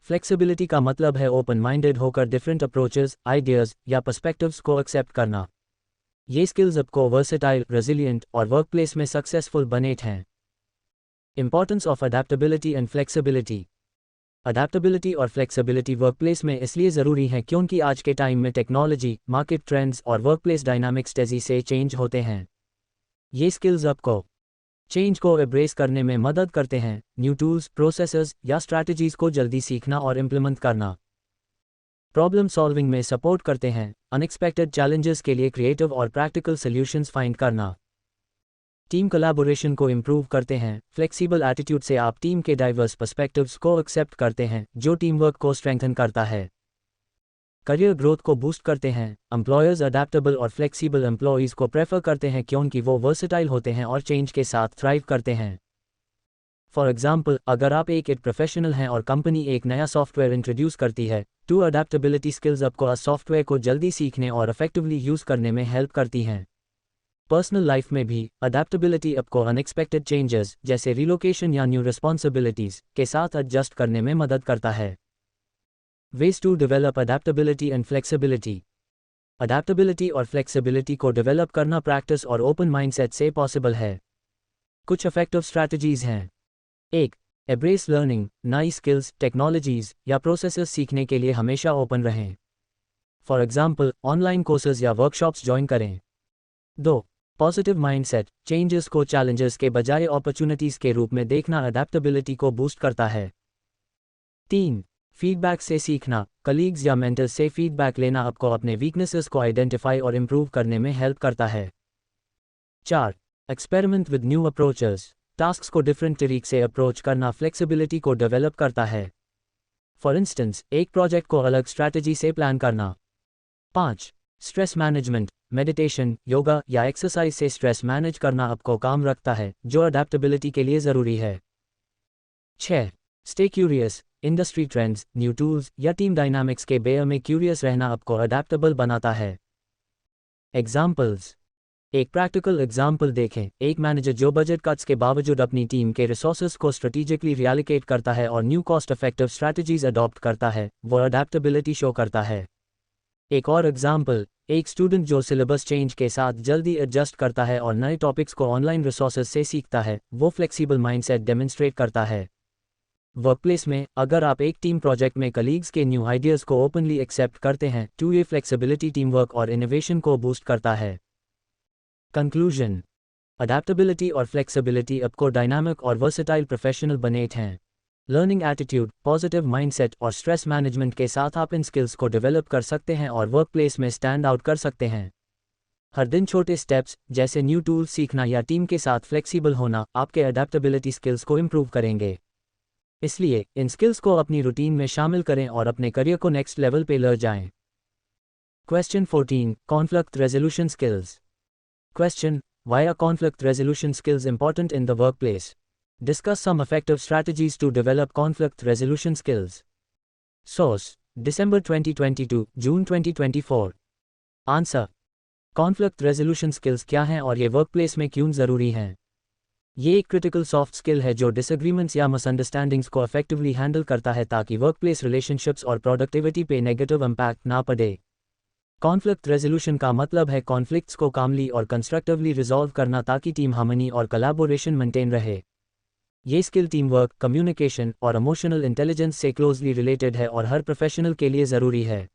फ्लेक्सिबिलिटी का मतलब है ओपन माइंडेड होकर डिफरेंट अप्रोचेस, आइडियाज़ या पर्सपेक्टिव्स को एक्सेप्ट करना। ये स्किल्स आपको वर्सेटाइल, रेजिलिएंट और वर्कप्लेस में सक्सेसफुल बनाते हैं। Importance of adaptability and flexibility. Adaptability और फ्लेक्सिबिलिटी वर्कप्लेस में इसलिए ज़रूरी है क्योंकि आज के टाइम में टेक्नोलॉजी, मार्केट ट्रेंड्स और वर्कप्लेस डायनामिक्स तेज़ी से चेंज होते हैं। ये स्किल्स आपको चेंज को एब्रेस करने में मदद करते हैं, न्यू टूल्स, प्रोसेसेस या स्ट्रैटेजीज को जल्दी सीखना और इम्प्लीमेंट करना। प्रॉब्लम सॉल्विंग में सपोर्ट करते हैं, अनएक्सपेक्टेड चैलेंजेस के लिए क्रिएटिव और प्रैक्टिकल सॉल्यूशंस फाइंड करना। टीम कोलैबोरेशन को इम्प्रूव करते हैं, फ्लेक्सिबल एटीट्यूड से आप टीम के डाइवर्स पर्सपेक्टिव्स को एक्सेप्ट करते हैं जो टीम वर्क को स्ट्रेंथन करता है। करियर ग्रोथ को बूस्ट करते हैं, एम्प्लॉयर्स अडैप्टेबल और फ्लेक्सिबल एम्प्लॉयज़ को प्रेफर करते हैं क्योंकि वो वर्सेटाइल होते हैं और चेंज के साथ थ्राइव करते हैं। फॉर एग्जाम्पल, अगर आप एक प्रोफेशनल हैं और कंपनी एक नया सॉफ्टवेयर इंट्रोड्यूस करती है, तो अडैप्टेबिलिटी स्किल्स आपको उस सॉफ्टवेयर को जल्दी सीखने और इफेक्टिवली यूज़ करने में हेल्प करती हैं। पर्सनल लाइफ में भी अडैप्टेबिलिटी आपको अनएक्सपेक्टेड चेंजेस जैसे रिलोकेशन या न्यू रिस्पॉन्सिबिलिटीज़ के साथ एडजस्ट करने में मदद करता है। Ways to develop adaptability and flexibility. Adaptability और flexibility को डेवलप करना प्रैक्टिस और ओपन माइंडसेट से पॉसिबल है। कुछ इफेक्टिव स्ट्रैटेजीज हैं। 1. एब्रेस लर्निंग, नई स्किल्स, टेक्नोलॉजीज या प्रोसेसेस सीखने के लिए हमेशा ओपन रहें। फॉर एग्जाम्पल, ऑनलाइन कोर्सेज या वर्कशॉप्स ज्वाइन करें। 2. पॉजिटिव माइंडसेट, चेंजेस को चैलेंजेस के बजाय अपॉर्चुनिटीज के रूप में देखना अडैप्टेबिलिटी को बूस्ट करता है। 3. फीडबैक से सीखना, कलीग्स या मेंटर्स से फीडबैक लेना आपको अपने वीकनेसेस को आइडेंटिफाई और इम्प्रूव करने में हेल्प करता है। 4. Experiment with new approaches, tasks को डिफरेंट तरीके से अप्रोच करना फ्लेक्सिबिलिटी को डेवलप करता है। फॉर इंस्टेंस, एक प्रोजेक्ट को अलग स्ट्रैटेजी से प्लान करना। 5. स्ट्रेस मैनेजमेंट, मेडिटेशन, योगा या एक्सरसाइज से स्ट्रेस मैनेज करना आपको काम रखता है जो अडैप्टेबिलिटी के लिए ज़रूरी है। 6. Stay curious, industry trends, new tools या टीम डायनामिक्स के बारे में क्यूरियस रहना आपको अडैप्टेबल बनाता है। एग्जाम्पल्स। एक प्रैक्टिकल एग्जाम्पल देखें, एक मैनेजर जो बजट कट्स के बावजूद अपनी टीम के रिसोर्सेज को स्ट्रेटेजिकली रिएलोकेट करता है और new cost effective strategies adopt करता है, वो अडैप्टेबिलिटी शो करता है। एक और एग्जाम्पल, एक स्टूडेंट जो सिलेबस चेंज के साथ जल्दी एडजस्ट करता है और नए टॉपिक्स को ऑनलाइन रिसोर्सेज से सीखता है, वो फ्लेक्सिबल माइंडसेट डेमोन्स्ट्रेट करता है। वर्कप्लेस में, अगर आप एक टीम प्रोजेक्ट में कलीग्स के न्यू आइडियाज़ को ओपनली एक्सेप्ट करते हैं, तो ये फ्लेक्सिबिलिटी टीम वर्क और इनोवेशन को बूस्ट करता है। कंक्लूजन। अडैप्टेबिलिटी और फ्लेक्सिबिलिटी आपको डायनामिक और वर्सेटाइल प्रोफेशनल बनाते हैं। लर्निंग एटीट्यूड, पॉजिटिव माइंडसेट और स्ट्रेस मैनेजमेंट के साथ आप इन स्किल्स को डेवलप कर सकते हैं और वर्कप्लेस में स्टैंड आउट कर सकते हैं। हर दिन छोटे स्टेप्स जैसे न्यू टूल्स सीखना या टीम के साथ फ्लेक्सिबल होना आपके अडैप्टेबिलिटी स्किल्स को इम्प्रूव करेंगे। इसलिए इन स्किल्स को अपनी रूटीन में शामिल करें और अपने करियर को नेक्स्ट लेवल पे ले जाएं। Question 14. Conflict resolution skills. Question. Why are conflict resolution skills important in the workplace? Discuss some effective strategies to develop conflict resolution skills. Source. December 2022, June 2024. Answer. Conflict resolution skills क्या हैं और ये workplace में क्यों ज़रूरी हैं? ये एक क्रिटिकल सॉफ्ट स्किल है जो डिसएग्रीमेंट्स या मिसअंडरस्टैंडिंग्स को इफेक्टिवली हैंडल करता है ताकि वर्कप्लेस रिलेशनशिप्स और प्रोडक्टिविटी पे नेगेटिव इम्पैक्ट ना पड़े। कॉन्फ्लिक्ट रेजोल्यूशन का मतलब है कॉन्फ्लिक्ट्स को कामली और कंस्ट्रक्टिवली रिजॉल्व करना ताकि टीम हार्मनी और कोलैबोरेशन मेंटेन रहे। ये स्किल टीम वर्क, कम्युनिकेशन और इमोशनल इंटेलिजेंस से क्लोजली रिलेटेड है और हर प्रोफेशनल के लिए ज़रूरी है।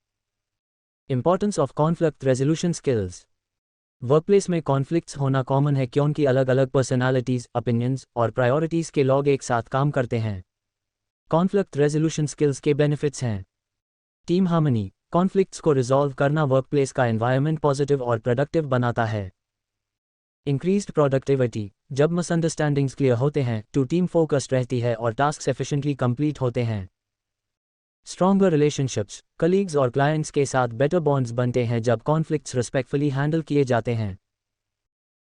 Importance of conflict resolution skills. Workplace में कॉन्फ्लिक्ट्स होना कॉमन है क्योंकि अलग अलग पर्सनालिटीज, ओपिनियंस और प्रायोरिटीज के लोग एक साथ काम करते हैं। कॉन्फ्लिक्ट रेजोल्यूशन स्किल्स के बेनिफिट्स हैं। टीम हार्मनी, कॉन्फ्लिक्ट्स को रिजॉल्व करना वर्कप्लेस का एनवायरनमेंट पॉजिटिव और प्रोडक्टिव बनाता है। इंक्रीज्ड प्रोडक्टिविटी, जब मिसअंडरस्टैंडिंग्स क्लियर होते हैं तो टीम फोकस्ड रहती है और टास्क एफिशिएंटली कंप्लीट होते हैं। स्ट्रॉन्गर रिलेशनशिप्स, कलीग्स और क्लाइंट्स के साथ बेटर बॉन्ड्स बनते हैं जब कॉन्फ्लिक्ट्स रिस्पेक्टफुली हैंडल किए जाते हैं।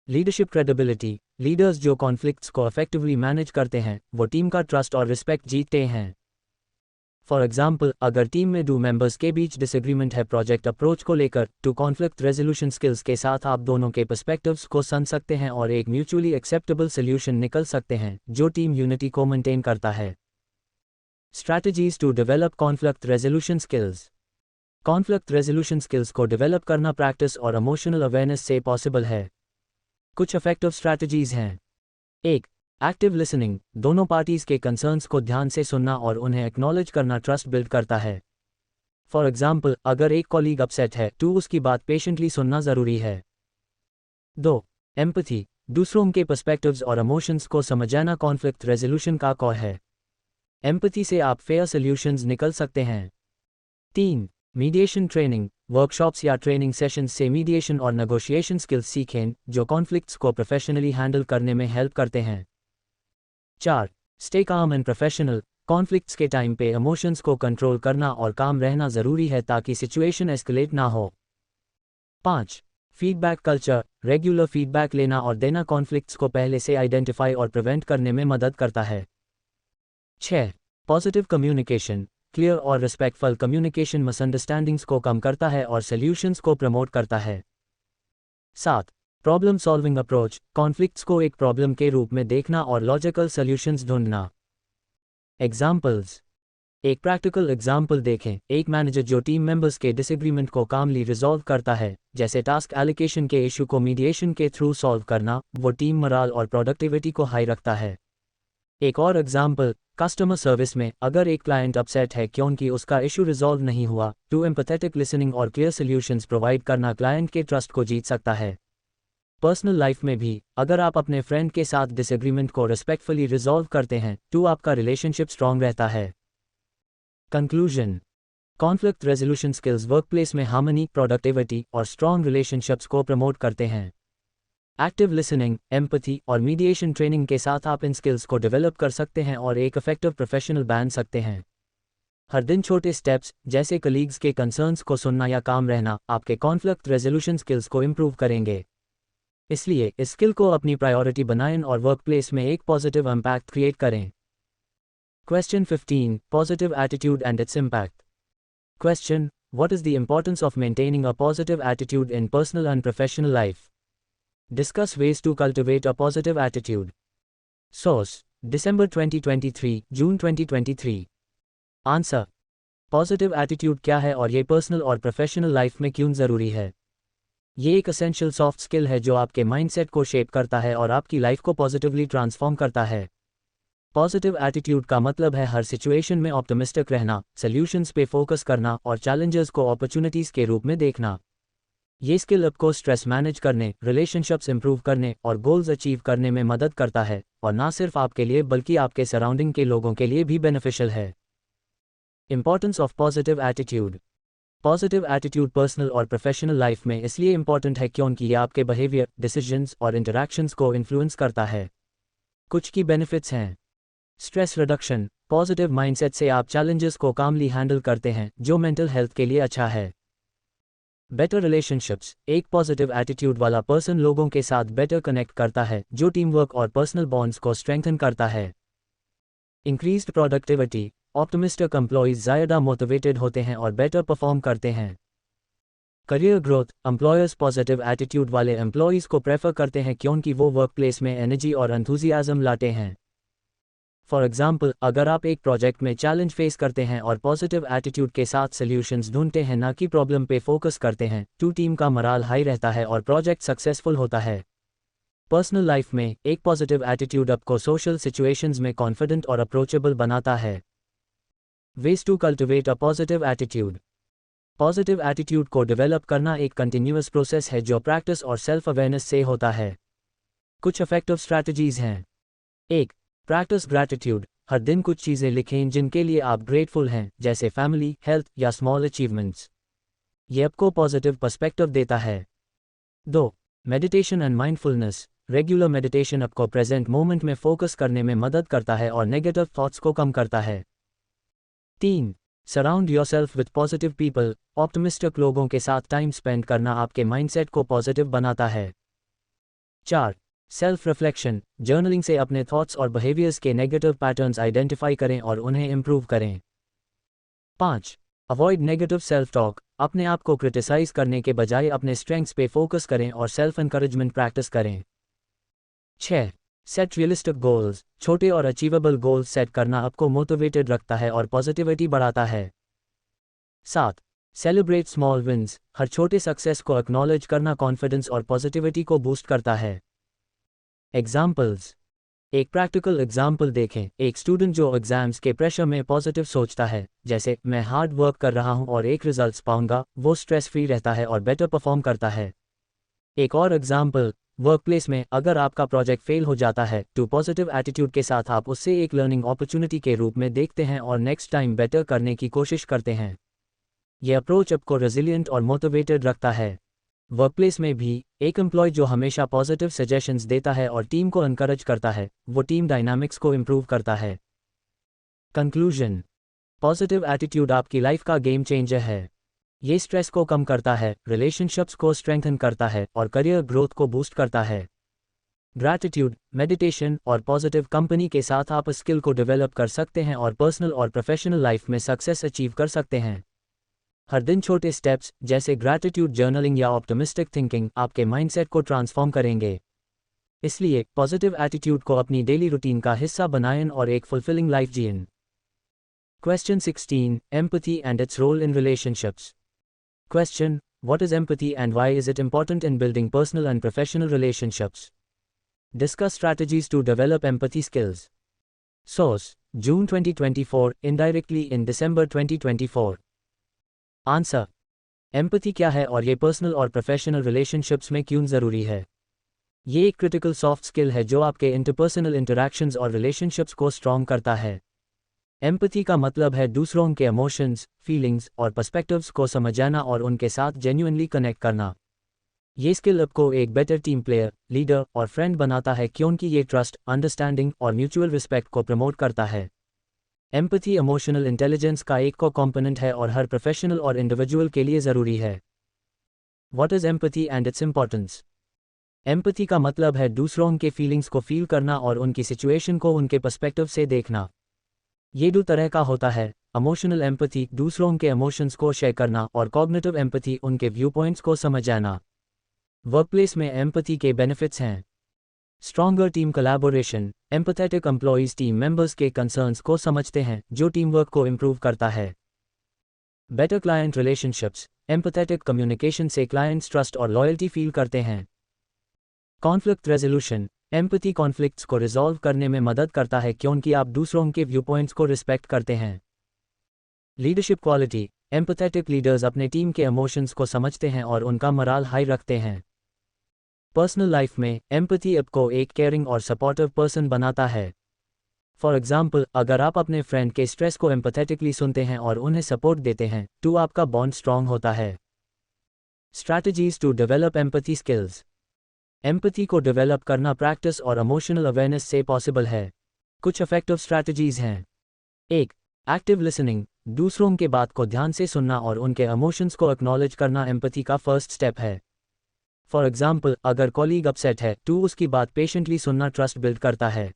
लीडरशिप क्रेडिबिलिटी, लीडर्स जो कॉन्फ्लिक्ट्स को इफेक्टिवली मैनेज करते हैं वो टीम का ट्रस्ट और रिस्पेक्ट जीतते हैं। फॉर एग्जाम्पल, अगर टीम में 2 मेंबर्स के बीच डिसएग्रीमेंट है प्रोजेक्ट अप्रोच को लेकर तो कॉन्फ्लिक्ट रेजोल्यूशन स्किल्स के साथ आप दोनों के पर्सपेक्टिव्स को सुन सकते हैं और एक म्यूचुअली एक्सेप्टेबल सोल्यूशन निकल सकते हैं जो टीम यूनिटी को मेंटेन करता है। Strategies to develop conflict resolution skills. Conflict resolution skills को डेवलप करना प्रैक्टिस और इमोशनल अवेयरनेस से पॉसिबल है। कुछ इफेक्टिव स्ट्रैटेजीज हैं। 1. एक्टिव लिसनिंग, दोनों पार्टीज के कंसर्न्स को ध्यान से सुनना और उन्हें एक्नॉलेज करना ट्रस्ट बिल्ड करता है। फॉर एग्जाम्पल, अगर एक कॉलीग अपसेट है तो उसकी बात पेशेंटली सुनना जरूरी है। 2. एम्पैथी, दूसरों के पर्सपेक्टिव्स और इमोशंस को समझना कॉन्फ्लिक्ट रेजोल्यूशन का कोर है। एम्पैथी से आप फेयर सॉल्यूशंस निकल सकते हैं। 3. मीडिएशन ट्रेनिंग, वर्कशॉप्स या ट्रेनिंग सेशंस से मीडिएशन और नेगोशिएशन स्किल्स सीखें जो कॉन्फ्लिक्ट्स को प्रोफेशनली हैंडल करने में हेल्प करते हैं। 4. Stay calm and professional, conflicts के टाइम पे इमोशंस को कंट्रोल करना और काम रहना जरूरी है ताकि सिचुएशन एस्केलेट ना हो। 5. फीडबैक कल्चर, रेगुलर फीडबैक लेना और देना कॉन्फ्लिक्ट्स को पहले से आइडेंटिफाई और प्रिवेंट करने में मदद करता है। 6. पॉजिटिव कम्युनिकेशन, क्लियर और रिस्पेक्टफुल कम्युनिकेशन मिसअंडरस्टैंडिंग्स को कम करता है और सॉल्यूशंस को प्रमोट करता है। 7. प्रॉब्लम सॉल्विंग अप्रोच, कॉन्फ्लिक्ट्स को एक प्रॉब्लम के रूप में देखना और लॉजिकल सॉल्यूशंस ढूंढना। एग्जाम्पल्स। एक प्रैक्टिकल एग्जाम्पल देखें। एक मैनेजर जो टीम मेंबर्स के डिसएग्रीमेंट को कामली रिजॉल्व करता है, जैसे टास्क एलोकेशन के इशू को मीडिएशन के थ्रू सॉल्व करना, वो टीम मोराल और प्रोडक्टिविटी को हाई रखता है। एक और एग्जाम्पल, कस्टमर सर्विस में अगर एक क्लाइंट अपसेट है क्योंकि उसका इशू रिजॉल्व नहीं हुआ तो एम्पैथेटिक लिसनिंग और क्लियर सॉल्यूशंस प्रोवाइड करना क्लाइंट के ट्रस्ट को जीत सकता है। पर्सनल लाइफ में भी अगर आप अपने फ्रेंड के साथ डिसएग्रीमेंट को रिस्पेक्टफुली रिजॉल्व करते हैं तो आपका रिलेशनशिप स्ट्रांग रहता है। Conclusion. Conflict resolution skills workplace में हार्मनी, प्रोडक्टिविटी और स्ट्रांग रिलेशनशिप्स को प्रमोट करते हैं। एक्टिव लिसनिंग, एम्पैथी और मीडिएशन ट्रेनिंग के साथ आप इन स्किल्स को डेवलप कर सकते हैं और एक इफेक्टिव प्रोफेशनल बन सकते हैं। हर दिन छोटे स्टेप्स जैसे कलीग्स के कंसर्न्स को सुनना या काम रहना आपके कॉन्फ्लिक्ट रेजोल्यूशन स्किल्स को इम्प्रूव करेंगे। इसलिए इस स्किल को अपनी प्रायोरिटी बनाएं और वर्कप्लेस में एक पॉजिटिव इम्पैक्ट क्रिएट करें। Question 15. Positive attitude and its impact. Question. What is the importance of maintaining a positive attitude in personal and professional life? Discuss ways to cultivate a positive attitude. Source. December 2023, June 2023. Answer. Positive attitude क्या है और ये personal और professional life में क्यों ज़रूरी है? ये एक एसेंशियल सॉफ्ट स्किल है जो आपके माइंडसेट को शेप करता है और आपकी लाइफ को पॉजिटिवली ट्रांसफॉर्म करता है। पॉजिटिव एटीट्यूड का मतलब है हर सिचुएशन में ऑप्टिमिस्टिक रहना, सॉल्यूशंस पे फोकस करना और चैलेंजेस को अपॉर्चुनिटीज के रूप में देखना। ये स्किल आपको स्ट्रेस मैनेज करने, रिलेशनशिप्स इंप्रूव करने और गोल्स अचीव करने में मदद करता है और ना सिर्फ आपके लिए बल्कि आपके सराउंडिंग के लोगों के लिए भी बेनिफिशियल है। Importance of positive attitude. Positive attitude personal और प्रोफेशनल लाइफ में इसलिए इंपॉर्टेंट है क्योंकि ये आपके बिहेवियर, डिसीजंस और इंटरैक्शंस को इन्फ्लुएंस करता है। कुछ की बेनिफिट्स हैं। स्ट्रेस रिडक्शन, पॉजिटिव माइंडसेट से आप चैलेंजेस को कामली हैंडल करते हैं जो मेंटल हेल्थ के लिए अच्छा है। बेटर रिलेशनशिप्स, एक पॉजिटिव एटीट्यूड वाला पर्सन लोगों के साथ बेटर कनेक्ट करता है जो टीम वर्क और पर्सनल बॉन्ड्स को स्ट्रेंथन करता है। इंक्रीज्ड प्रोडक्टिविटी, ऑप्टिमिस्टिक एम्प्लॉइज ज़्यादा मोटिवेटेड होते हैं और बेटर परफॉर्म करते हैं। Career growth, employers positive attitude वाले एम्प्लॉइज को प्रेफर करते हैं क्योंकि वो वर्कप्लेस में एनर्जी और एंथुसियाज्म लाते हैं। फॉर एग्जाम्पल, अगर आप एक प्रोजेक्ट में चैलेंज फेस करते हैं और पॉजिटिव एटीट्यूड के साथ सॉल्यूशंस ढूंढते हैं ना कि प्रॉब्लम पे फोकस करते हैं तो टीम का मोराल हाई रहता है और प्रोजेक्ट सक्सेसफुल होता है। पर्सनल लाइफ में एक पॉजिटिव एटीट्यूड आपको सोशल सिचुएशंस में कॉन्फिडेंट और अप्रोचेबल बनाता है। Ways to cultivate a positive attitude. Positive attitude को डेवलप करना एक कंटिन्यूअस प्रोसेस है जो प्रैक्टिस और सेल्फ अवेयरनेस से होता है। कुछ इफेक्टिव स्ट्रैटेजीज हैं। 1. Practice gratitude. हर दिन कुछ चीज़ें लिखें जिनके लिए आप ग्रेटफुल हैं, जैसे फैमिली, हेल्थ या स्मॉल अचीवमेंट्स। ये आपको पॉजिटिव पर्सपेक्टिव देता है। 2. Meditation and mindfulness. Regular meditation आपको प्रेजेंट मोमेंट में फोकस करने में मदद करता है और नेगेटिव थॉट्स को कम करता है। 3. Surround yourself with positive people. Optimistic लोगों के साथ टाइम स्पेंड करना आपके माइंडसेट को पॉजिटिव बनाता है। 4. Self reflection. जर्नलिंग से अपने थॉट्स और बिहेवियर्स के नेगेटिव पैटर्न्स आइडेंटिफाई करें और उन्हें इम्प्रूव करें। 5. Avoid negative self talk. अपने आप को क्रिटिसाइज करने के बजाय अपने स्ट्रेंथ्स पे फोकस करें और सेल्फ एनकरेजमेंट प्रैक्टिस करें। 6. Set realistic goals. छोटे और अचीवेबल गोल्स सेट करना आपको मोटिवेटेड रखता है और पॉजिटिविटी बढ़ाता है। 7. Celebrate small wins. हर छोटे सक्सेस को एक्नॉलेज करना कॉन्फिडेंस और पॉजिटिविटी को बूस्ट करता है। एग्जाम्पल्स। एक प्रैक्टिकल एग्जाम्पल देखें। एक स्टूडेंट जो एग्जाम्स के प्रेशर में पॉजिटिव सोचता है, जैसे मैं हार्ड वर्क कर रहा हूं और एक रिजल्ट्स पाऊंगा, वो स्ट्रेस फ्री रहता है और बेटर परफॉर्म करता है। एक और एग्जाम्पल, वर्कप्लेस में अगर आपका प्रोजेक्ट फेल हो जाता है तो पॉजिटिव एटीट्यूड के साथ आप उससे एक लर्निंग अपॉर्चुनिटी के रूप में देखते हैं और नेक्स्ट टाइम बेटर करने की कोशिश करते हैं। यह अप्रोच आपको रेजिलिएंट और मोटिवेटेड रखता है। वर्कप्लेस में भी एक एम्प्लॉय जो हमेशा पॉजिटिव सजेशंस देता है और टीम को एनकरेज करता है, वो टीम डायनामिक्स को इम्प्रूव करता है। कंक्लूजन। पॉजिटिव एटीट्यूड आपकी लाइफ का गेम चेंजर है। ये स्ट्रेस को कम करता है, रिलेशनशिप्स को स्ट्रेंथन करता है और करियर ग्रोथ को बूस्ट करता है। ग्रैटिट्यूड, मेडिटेशन और पॉजिटिव कंपनी के साथ आप स्किल को डेवलप कर सकते हैं और पर्सनल और प्रोफेशनल लाइफ में सक्सेस अचीव कर सकते हैं। हर दिन छोटे स्टेप्स जैसे ग्रैटिट्यूड जर्नलिंग या ऑप्टिमिस्टिक थिंकिंग आपके माइंडसेट को ट्रांसफॉर्म करेंगे। इसलिए पॉजिटिव एटीट्यूड को अपनी डेली रूटीन का हिस्सा बनाएं और एक fulfilling life जिएं। Question 16. Empathy and its role in relationships. Question. What is empathy and why is it important in building personal and professional relationships? Discuss strategies to develop empathy skills. Source. June 2024, indirectly in December 2024. Answer. Empathy क्या है और ये personal और professional relationships में क्यों ज़रूरी है? ये एक क्रिटिकल सॉफ्ट स्किल है जो आपके इंटरपर्सनल इंटरैक्शंस और रिलेशनशिप्स को स्ट्रॉन्ग करता है। एम्पैथी का मतलब है दूसरों के इमोशंस, फीलिंग्स और पर्सपेक्टिव्स को समझना और उनके साथ जेन्युइनली कनेक्ट करना। ये स्किल आपको एक बेटर टीम प्लेयर, लीडर और फ्रेंड बनाता है क्योंकि ये ट्रस्ट, अंडरस्टैंडिंग और म्यूचुअल रिस्पेक्ट को प्रमोट करता है। एम्पैथी इमोशनल इंटेलिजेंस का एक को कंपोनेंट है और हर प्रोफेशनल और इंडिविजुअल के लिए ज़रूरी है। What is empathy and its importance? Empathy का मतलब है दूसरों के फीलिंग्स को फील करना और उनकी सिचुएशन को उनके पर्सपेक्टिव से देखना। ये दो तरह का होता है, इमोशनल एम्पैथी दूसरों के इमोशंस को शेयर करना और कॉग्निटिव एम्पैथी उनके व्यू पॉइंट्स को समझना। वर्कप्लेस में एम्पैथी के बेनिफिट्स हैं। Stronger team collaboration. Empathetic employees team members के कंसर्न्स को समझते हैं, जो टीम वर्क को इम्प्रूव करता है। Better client relationships. Empathetic communication से क्लाइंट्स ट्रस्ट और लॉयल्टी फील करते हैं। Conflict resolution. एम्पैथी कॉन्फ्लिक्ट्स को रिजॉल्व करने में मदद करता है क्योंकि आप दूसरों के व्यू पॉइंट्स को रिस्पेक्ट करते हैं। Leadership quality. एम्पैथेटिक लीडर्स अपने टीम के इमोशंस को समझते हैं और उनका मोराल हाई रखते हैं। पर्सनल लाइफ में एम्पैथी आपको एक केयरिंग और सपोर्टिव पर्सन बनाता है। फॉर एग्जाम्पल, अगर आप अपने फ्रेंड के स्ट्रेस को एम्पैथेटिकली सुनते हैं और उन्हें सपोर्ट देते हैं तो आपका बॉन्ड स्ट्रॉन्ग होता है। Strategies to develop empathy skills. Empathy को डेवलप करना प्रैक्टिस और इमोशनल अवेयरनेस से पॉसिबल है। कुछ इफेक्टिव स्ट्रैटेजीज हैं। 1. Active listening. दूसरों के बात को ध्यान से सुनना और उनके इमोशंस को एक्नॉलेज करना एम्पैथी का फर्स्ट स्टेप है। फॉर एग्जाम्पल, अगर कॉलीग अपसेट है तो उसकी बात पेशेंटली सुनना ट्रस्ट बिल्ड करता है।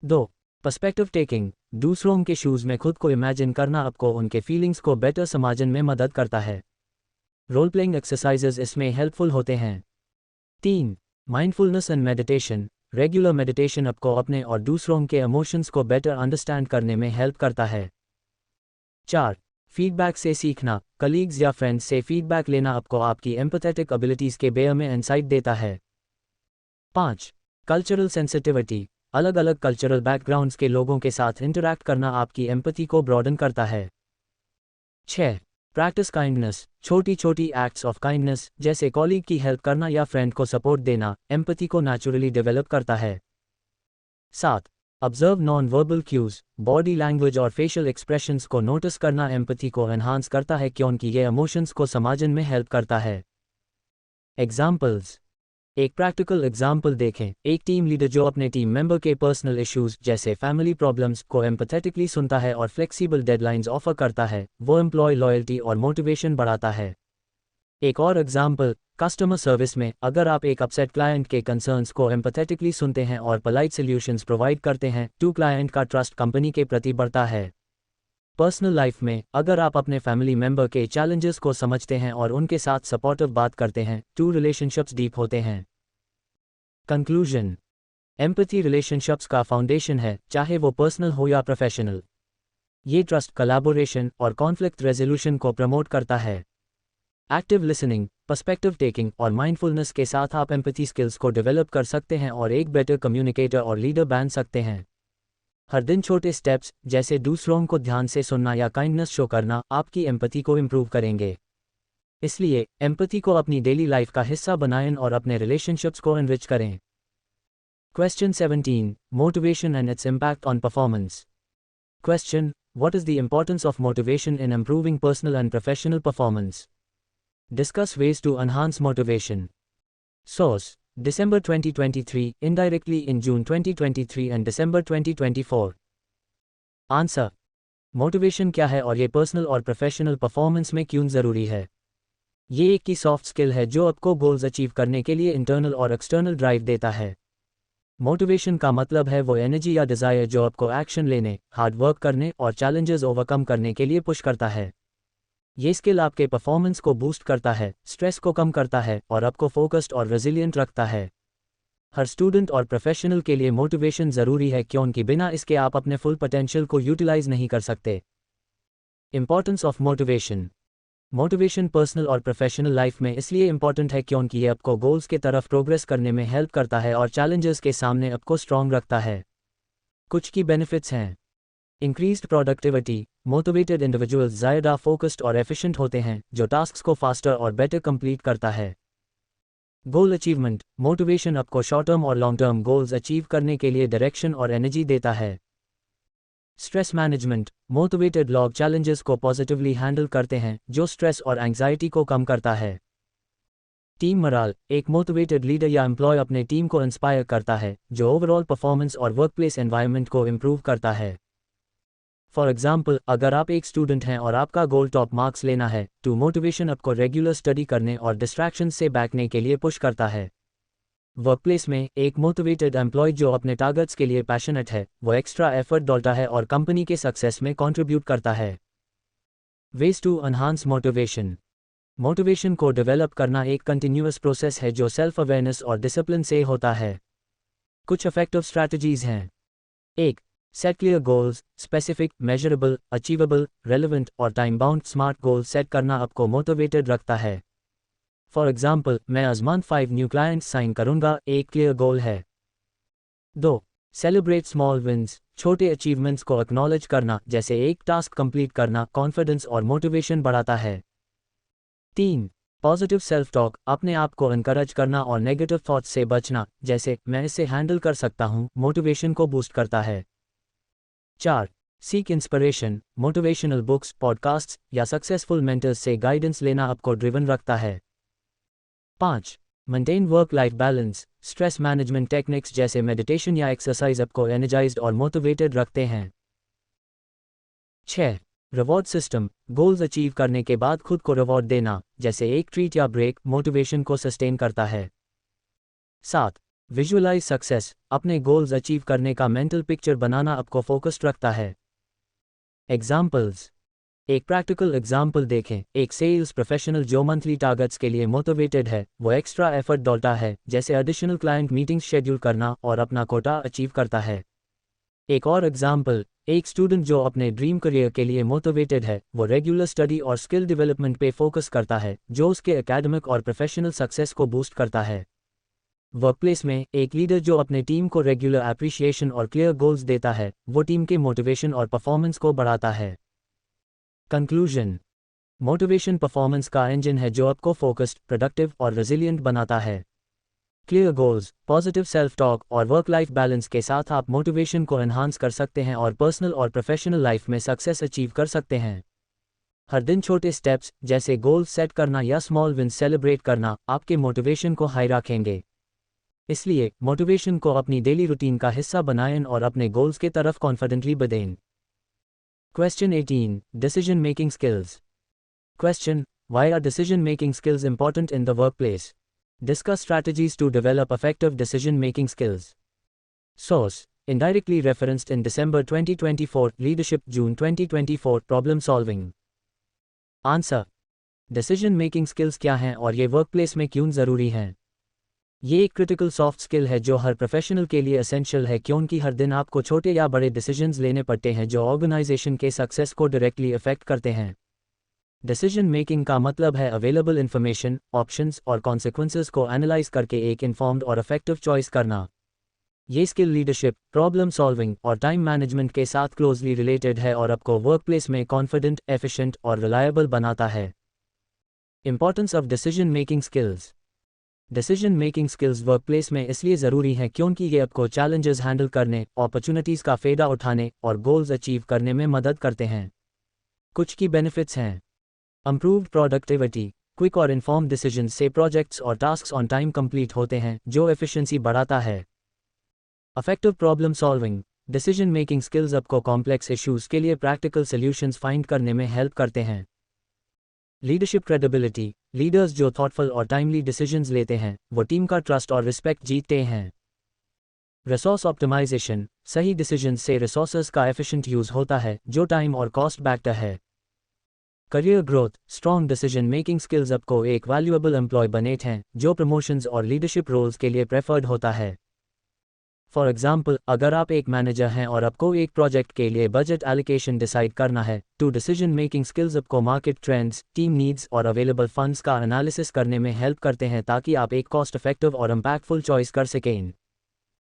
2. Perspective taking. दूसरों के शूज़ में खुद को इमेजिन करना आपको उनके फीलिंग्स को बेटर समझने में मदद करता है। रोल प्लेइंग एक्सरसाइजेस इसमें हेल्पफुल होते हैं। 3. Mindfulness and meditation. Regular meditation आपको अपने और दूसरों के इमोशंस को बेटर अंडरस्टैंड करने में हेल्प करता है। 4. फीडबैक से सीखना। कलीग्स या फ्रेंड्स से फीडबैक लेना आपको आपकी एम्पैथेटिक एबिलिटीज़ के बारे में इंसाइट देता है। 5. Cultural sensitivity. अलग अलग कल्चरल बैकग्राउंड्स के लोगों के साथ इंटरैक्ट करना आपकी एम्पैथी को ब्रॉडन करता है। 6. प्रैक्टिस काइंडनेस, छोटी छोटी एक्ट्स ऑफ काइंडनेस जैसे कॉलीग की हेल्प करना या फ्रेंड को सपोर्ट देना एम्पैथी को नेचुरली डेवलप करता है। 7. Observe non verbal cues, body language और फेशियल एक्सप्रेशंस को नोटिस करना एम्पैथी को एनहांस करता है क्योंकि ये इमोशंस को समझने में हेल्प करता है। एग्जाम्पल्स। एक प्रैक्टिकल एग्जाम्पल देखें। एक टीम लीडर जो अपने टीम मेंबर के पर्सनल इश्यूज जैसे फैमिली प्रॉब्लम्स को एम्पैथेटिकली सुनता है और फ्लेक्सिबल डेडलाइंस ऑफर करता है, वो एम्प्लॉय लॉयल्टी और मोटिवेशन बढ़ाता है। एक और एग्जाम्पल, कस्टमर सर्विस में अगर आप एक अपसेट क्लाइंट के कंसर्न्स को एम्पैथेटिकली सुनते हैं और पोलाइट सॉल्यूशंस प्रोवाइड करते हैं, टू क्लाइंट का ट्रस्ट कंपनी के प्रति बढ़ता है। पर्सनल लाइफ में अगर आप अपने फैमिली मेंबर के चैलेंजेस को समझते हैं और उनके साथ सपोर्टिव बात करते हैं, टू रिलेशनशिप्स डीप होते हैं। कंक्लूजन। एम्पैथी रिलेशनशिप्स का फाउंडेशन है, चाहे वो पर्सनल हो या प्रोफेशनल। ये ट्रस्ट, कोलैबोरेशन और कॉन्फ्लिक्ट रेजोल्यूशन को प्रमोट करता है। एक्टिव लिसनिंग, पर्सपेक्टिव टेकिंग और माइंडफुलनेस के साथ आप एम्पैथी स्किल्स को डेवलप कर सकते हैं और एक बेटर कम्युनिकेटर और लीडर बन सकते हैं। हर दिन छोटे स्टेप्स जैसे दूसरों को ध्यान से सुनना या काइंडनेस शो करना आपकी एम्पैथी को इम्प्रूव करेंगे। इसलिए एम्पैथी को अपनी डेली लाइफ का हिस्सा बनाएं और अपने रिलेशनशिप्स को एनरिच करें। Question 17. Motivation and its impact on performance. Question. What is the importance of motivation in improving personal and professional performance? Discuss ways to enhance motivation. Source. December 2023, indirectly in June 2023 and December 2024. Answer. Motivation क्या है और ये personal और professional performance में क्यों ज़रूरी है? ये एक की सॉफ्ट स्किल है जो आपको गोल्स अचीव करने के लिए इंटरनल और एक्सटर्नल ड्राइव देता है। मोटिवेशन का मतलब है वो एनर्जी या डिज़ायर जो आपको एक्शन लेने, हार्ड वर्क करने और चैलेंजेस ओवरकम करने के लिए पुश करता है। ये स्किल आपके परफॉर्मेंस को बूस्ट करता है, स्ट्रेस को कम करता है और आपको फोकस्ड और रेजिलिएंट रखता है। हर स्टूडेंट और प्रोफेशनल के लिए मोटिवेशन ज़रूरी है क्योंकि बिना इसके आप अपने फुल पोटेंशियल को यूटिलाइज नहीं कर सकते। Importance of motivation. Motivation personal और प्रोफेशनल लाइफ में इसलिए इंपॉर्टेंट है क्योंकि ये आपको गोल्स की तरफ प्रोग्रेस करने में हेल्प करता है और चैलेंजेस के सामने आपको स्ट्रॉन्ग रखता है। कुछ की बेनिफिट्स हैं। इंक्रीज्ड प्रोडक्टिविटी, मोटिवेटेड इंडिविजुअल्स ज़्यादा फोकस्ड और एफिशिएंट होते हैं, जो टास्क्स को फास्टर और बेटर कंप्लीट करता है। गोल अचीवमेंट, मोटिवेशन आपको शॉर्ट टर्म और लॉन्ग टर्म गोल्स अचीव करने के लिए डायरेक्शन और एनर्जी देता है। स्ट्रेस मैनेजमेंट, मोटिवेटेड लोग चैलेंजेस को पॉजिटिवली हैंडल करते हैं, जो स्ट्रेस और एंग्जाइटी को कम करता है। टीम मोराल, एक मोटिवेटेड लीडर या एम्प्लॉय अपने टीम को इंस्पायर करता है, जो ओवरऑल परफॉर्मेंस और वर्कप्लेस एनवायरनमेंट को इम्प्रूव करता है। फॉर एग्जाम्पल, अगर आप एक स्टूडेंट हैं और आपका गोल टॉप मार्क्स लेना है, तो मोटिवेशन आपको रेगुलर स्टडी करने और डिस्ट्रैक्शन से बचने के लिए पुश करता है। वर्कप्लेस में एक मोटिवेटेड एम्प्लॉय जो अपने टारगेट्स के लिए पैशनेट है, वो एक्स्ट्रा एफर्ट डालता है और कंपनी के सक्सेस में कंट्रीब्यूट करता है। Ways to enhance motivation. Motivation को डेवलप करना एक कंटिन्यूअस प्रोसेस है जो सेल्फ अवेयरनेस और डिसिप्लिन से होता है। कुछ इफेक्टिव स्ट्रैटेजीज हैं। 1. Set clear goals, specific, measurable, achievable, relevant और time bound. Smart goals set करना आपको मोटिवेटेड रखता है। फॉर एग्जाम्पल, मैं आज मंथ 5 न्यू क्लाइंट्स साइन करूंगा, एक क्लियर गोल है। 2. सेलिब्रेट स्मॉल विन्स, छोटे अचीवमेंट्स को एक्नॉलेज करना, जैसे एक टास्क कंप्लीट करना, कॉन्फिडेंस और मोटिवेशन बढ़ाता है। 3. पॉजिटिव सेल्फ टॉक, अपने आप को एनकरेज करना और नेगेटिव थॉट्स से बचना, जैसे मैं इसे हैंडल कर सकता हूं, मोटिवेशन को बूस्ट करता है। 4. Seek inspiration, motivational books, podcasts या सक्सेसफुल मेंटर्स से गाइडेंस लेना आपको ड्रिवन रखता है। 5. Maintain work life balance, stress management techniques जैसे मेडिटेशन या एक्सरसाइज आपको एनर्जाइज्ड और मोटिवेटेड रखते हैं। 6. रिवॉर्ड सिस्टम, गोल्स अचीव करने के बाद खुद को रिवॉर्ड देना, जैसे एक ट्रीट या ब्रेक, मोटिवेशन को सस्टेन करता है। 7. विजुअलाइज सक्सेस, अपने गोल्स अचीव करने का मेंटल पिक्चर बनाना आपको फोकस्ड रखता है। एग्जाम्पल्स। एक प्रैक्टिकल एग्जाम्पल देखें। एक सेल्स प्रोफेशनल जो मंथली टारगेट्स के लिए मोटिवेटेड है, वो एक्स्ट्रा एफर्ट डालता है, जैसे एडिशनल क्लाइंट मीटिंग्स शेड्यूल करना और अपना कोटा अचीव करता है। एक और एग्जाम्पल, एक स्टूडेंट जो अपने ड्रीम करियर के लिए मोटिवेटेड है, वो रेगुलर स्टडी और स्किल डेवलपमेंट पे फोकस करता है, जो उसके एकेडमिक और प्रोफेशनल सक्सेस को बूस्ट करता है। वर्कप्लेस में एक लीडर जो अपने टीम को रेगुलर एप्रिशिएशन और क्लियर गोल्स देता है, वो टीम के मोटिवेशन और परफॉर्मेंस को बढ़ाता है। कंक्लूजन। मोटिवेशन परफॉर्मेंस का इंजन है जो आपको फोकस्ड, प्रोडक्टिव और रेजिलिएंट बनाता है। Clear goals, positive self talk और वर्क लाइफ बैलेंस के साथ आप मोटिवेशन को एनहांस कर सकते हैं और पर्सनल और प्रोफेशनल लाइफ में सक्सेस अचीव कर सकते हैं। हर दिन छोटे स्टेप्स जैसे गोल सेट करना या स्मॉल विन सेलिब्रेट करना आपके मोटिवेशन को हाई रखेंगे। इसलिए मोटिवेशन को अपनी डेली रूटीन का हिस्सा बनाएं और अपने गोल्स के तरफ कॉन्फिडेंटली बढ़ें। Question 18. Decision making skills. Question: Why are decision making skills important in the workplace? Discuss strategies to develop effective decision making skills. Source: indirectly referenced in December 2024, Leadership June 2024, Problem solving. Answer: Decision making skills क्या हैं और ये workplace में क्यों ज़रूरी हैं? ये एक क्रिटिकल सॉफ्ट स्किल है जो हर प्रोफेशनल के लिए एसेंशियल है क्योंकि हर दिन आपको छोटे या बड़े डिसीजंस लेने पड़ते हैं जो ऑर्गेनाइजेशन के सक्सेस को डायरेक्टली अफेक्ट करते हैं। डिसीजन मेकिंग का मतलब है अवेलेबल इन्फॉर्मेशन, ऑप्शंस और कॉन्सिक्वेंसेस को एनालाइज करके एक इन्फॉर्म्ड और इफेक्टिव चॉइस करना। ये स्किल लीडरशिप, प्रॉब्लम सॉल्विंग और टाइम मैनेजमेंट के साथ क्लोजली रिलेटेड है और आपको वर्कप्लेस में कॉन्फिडेंट, एफिशिएंट और रिलायबल बनाता है। Importance of decision making skills. Decision making skills workplace में इसलिए ज़रूरी हैं क्योंकि ये आपको चैलेंजेस हैंडल करने, अपॉर्चुनिटीज़ का फ़ायदा उठाने और गोल्स अचीव करने में मदद करते हैं। कुछ की बेनिफिट्स हैं। इम्प्रूव्ड प्रोडक्टिविटी, क्विक और इन्फॉर्म्ड डिसीजंस से प्रोजेक्ट्स और टास्क्स ऑन टाइम कंप्लीट होते हैं जो एफिशिएंसी बढ़ाता है। Effective problem solving, decision making skills आपको कॉम्प्लेक्स इश्यूज़ के लिए प्रैक्टिकल सॉल्यूशंस फाइंड करने में हेल्प करते हैं। लीडरशिप क्रेडिबिलिटी, लीडर्स जो थॉटफुल और टाइमली डिसीजंस लेते हैं वो टीम का ट्रस्ट और रिस्पेक्ट जीतते हैं। रिसोर्स ऑप्टिमाइजेशन, सही डिसीजंस से रिसोर्सेज का एफिशिएंट यूज़ होता है जो टाइम और कॉस्ट बैक्टर है। Career growth, strong decision making skills आपको एक वैल्यूएबल एम्प्लॉय बनाते हैं जो प्रमोशंस और लीडरशिप रोल्स के लिए प्रेफर्ड होता है। फॉर एग्जाम्पल, अगर आप एक मैनेजर हैं और आपको एक प्रोजेक्ट के लिए बजट एलोकेशन डिसाइड करना है तो डिसीजन मेकिंग स्किल्स आपको मार्केट ट्रेंड्स, टीम नीड्स और अवेलेबल फंड्स का एनालिसिस करने में हेल्प करते हैं ताकि आप एक कॉस्ट इफेक्टिव और इम्पैक्टफुल चॉइस कर सकें।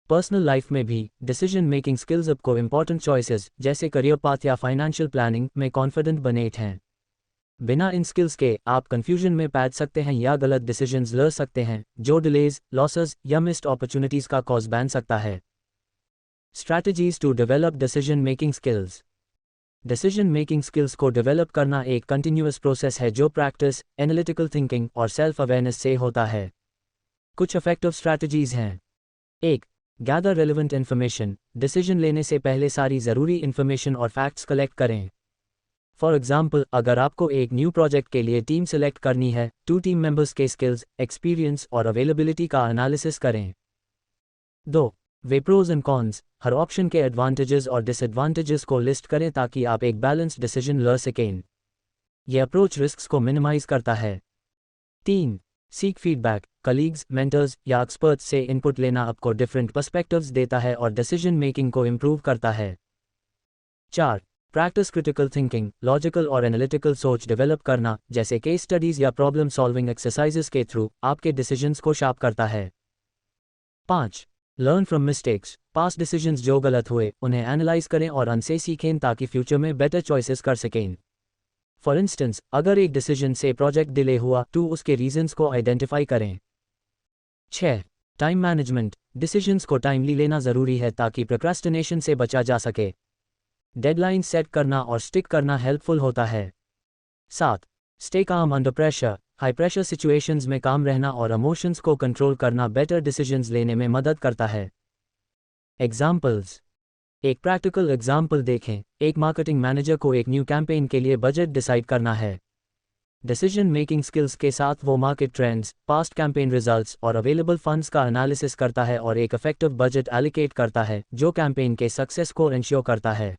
पर्सनल लाइफ में भी डिसीजन मेकिंग स्किल्स आपको इंपॉर्टेंट चॉइसेस जैसे करियर पाथ या फाइनेंशियल प्लानिंग में कॉन्फिडेंट बनाते हैं। बिना इन स्किल्स के आप कंफ्यूजन में पैद सकते हैं या गलत डिसीजंस ले सकते हैं जो डिलेज, लॉसेस या मिस्ड अपॉर्चुनिटीज का कॉज बन सकता है। Strategies to develop decision making skills. Decision making skills को डेवलप करना एक कंटिन्यूअस प्रोसेस है जो प्रैक्टिस, एनालिटिकल थिंकिंग और सेल्फ अवेयरनेस से होता है। कुछ इफेक्टिव स्ट्रैटेजीज हैं। 1. गैदर रेलेवेंट इन्फॉर्मेशन, डिसीजन लेने से पहले सारी ज़रूरी इन्फॉर्मेशन और फैक्ट्स कलेक्ट करें। फॉर एग्जाम्पल, अगर आपको एक न्यू प्रोजेक्ट के लिए टीम सेलेक्ट करनी है तो टीम मेंबर्स के स्किल्स, एक्सपीरियंस और अवेलेबिलिटी का एनालिसिस करें। 2. वे प्रोज एंड कॉन्स, हर ऑप्शन के एडवांटेजेस और डिसएडवांटेजेस को लिस्ट करें ताकि आप एक बैलेंस्ड डिसीजन ले सकें। यह अप्रोच रिस्क्स को मिनिमाइज करता है। 3. सीक फीडबैक, कलीग्स, मेंटर्स या एक्सपर्ट्स से इनपुट लेना आपको डिफरेंट पर्सपेक्टिव्स देता है और डिसीजन मेकिंग को इम्प्रूव करता है। 4. प्रैक्टिस क्रिटिकल थिंकिंग, लॉजिकल और एनालिटिकल सोच डेवलप करना जैसे केस स्टडीज या प्रॉब्लम सॉल्विंग एक्सरसाइजेस के थ्रू आपके डिसीजंस को शार्प करता है। 5. Learn from mistakes, past decisions जो गलत हुए उन्हें एनालाइज करें और उनसे सीखें ताकि फ्यूचर में बेटर चॉइसेस कर सकें। फॉर इंस्टेंस, अगर एक डिसीजन से प्रोजेक्ट डिले हुआ तो उसके रीजंस को आइडेंटिफाई करें। 6. टाइम मैनेजमेंट, डिसीजंस को टाइमली लेना ज़रूरी है ताकि प्रोक्रेस्टिनेशन से बचा जा सके। डेडलाइन सेट करना और स्टिक करना हेल्पफुल होता है। 7. Stay calm under pressure, high pressure situations में काम रहना और इमोशंस को कंट्रोल करना बेटर डिसीजंस लेने में मदद करता है। एग्जाम्पल्स। एक प्रैक्टिकल एग्जाम्पल देखें। एक मार्केटिंग मैनेजर को एक न्यू कैंपेन के लिए बजट डिसाइड करना है। डिसीजन मेकिंग स्किल्स के साथ वो market trends, past campaign results और अवेलेबल फंड्स का एनालिसिस करता है और एक इफेक्टिव बजट एलोकेट करता है जो कैंपेन के सक्सेस को इंश्योर करता है।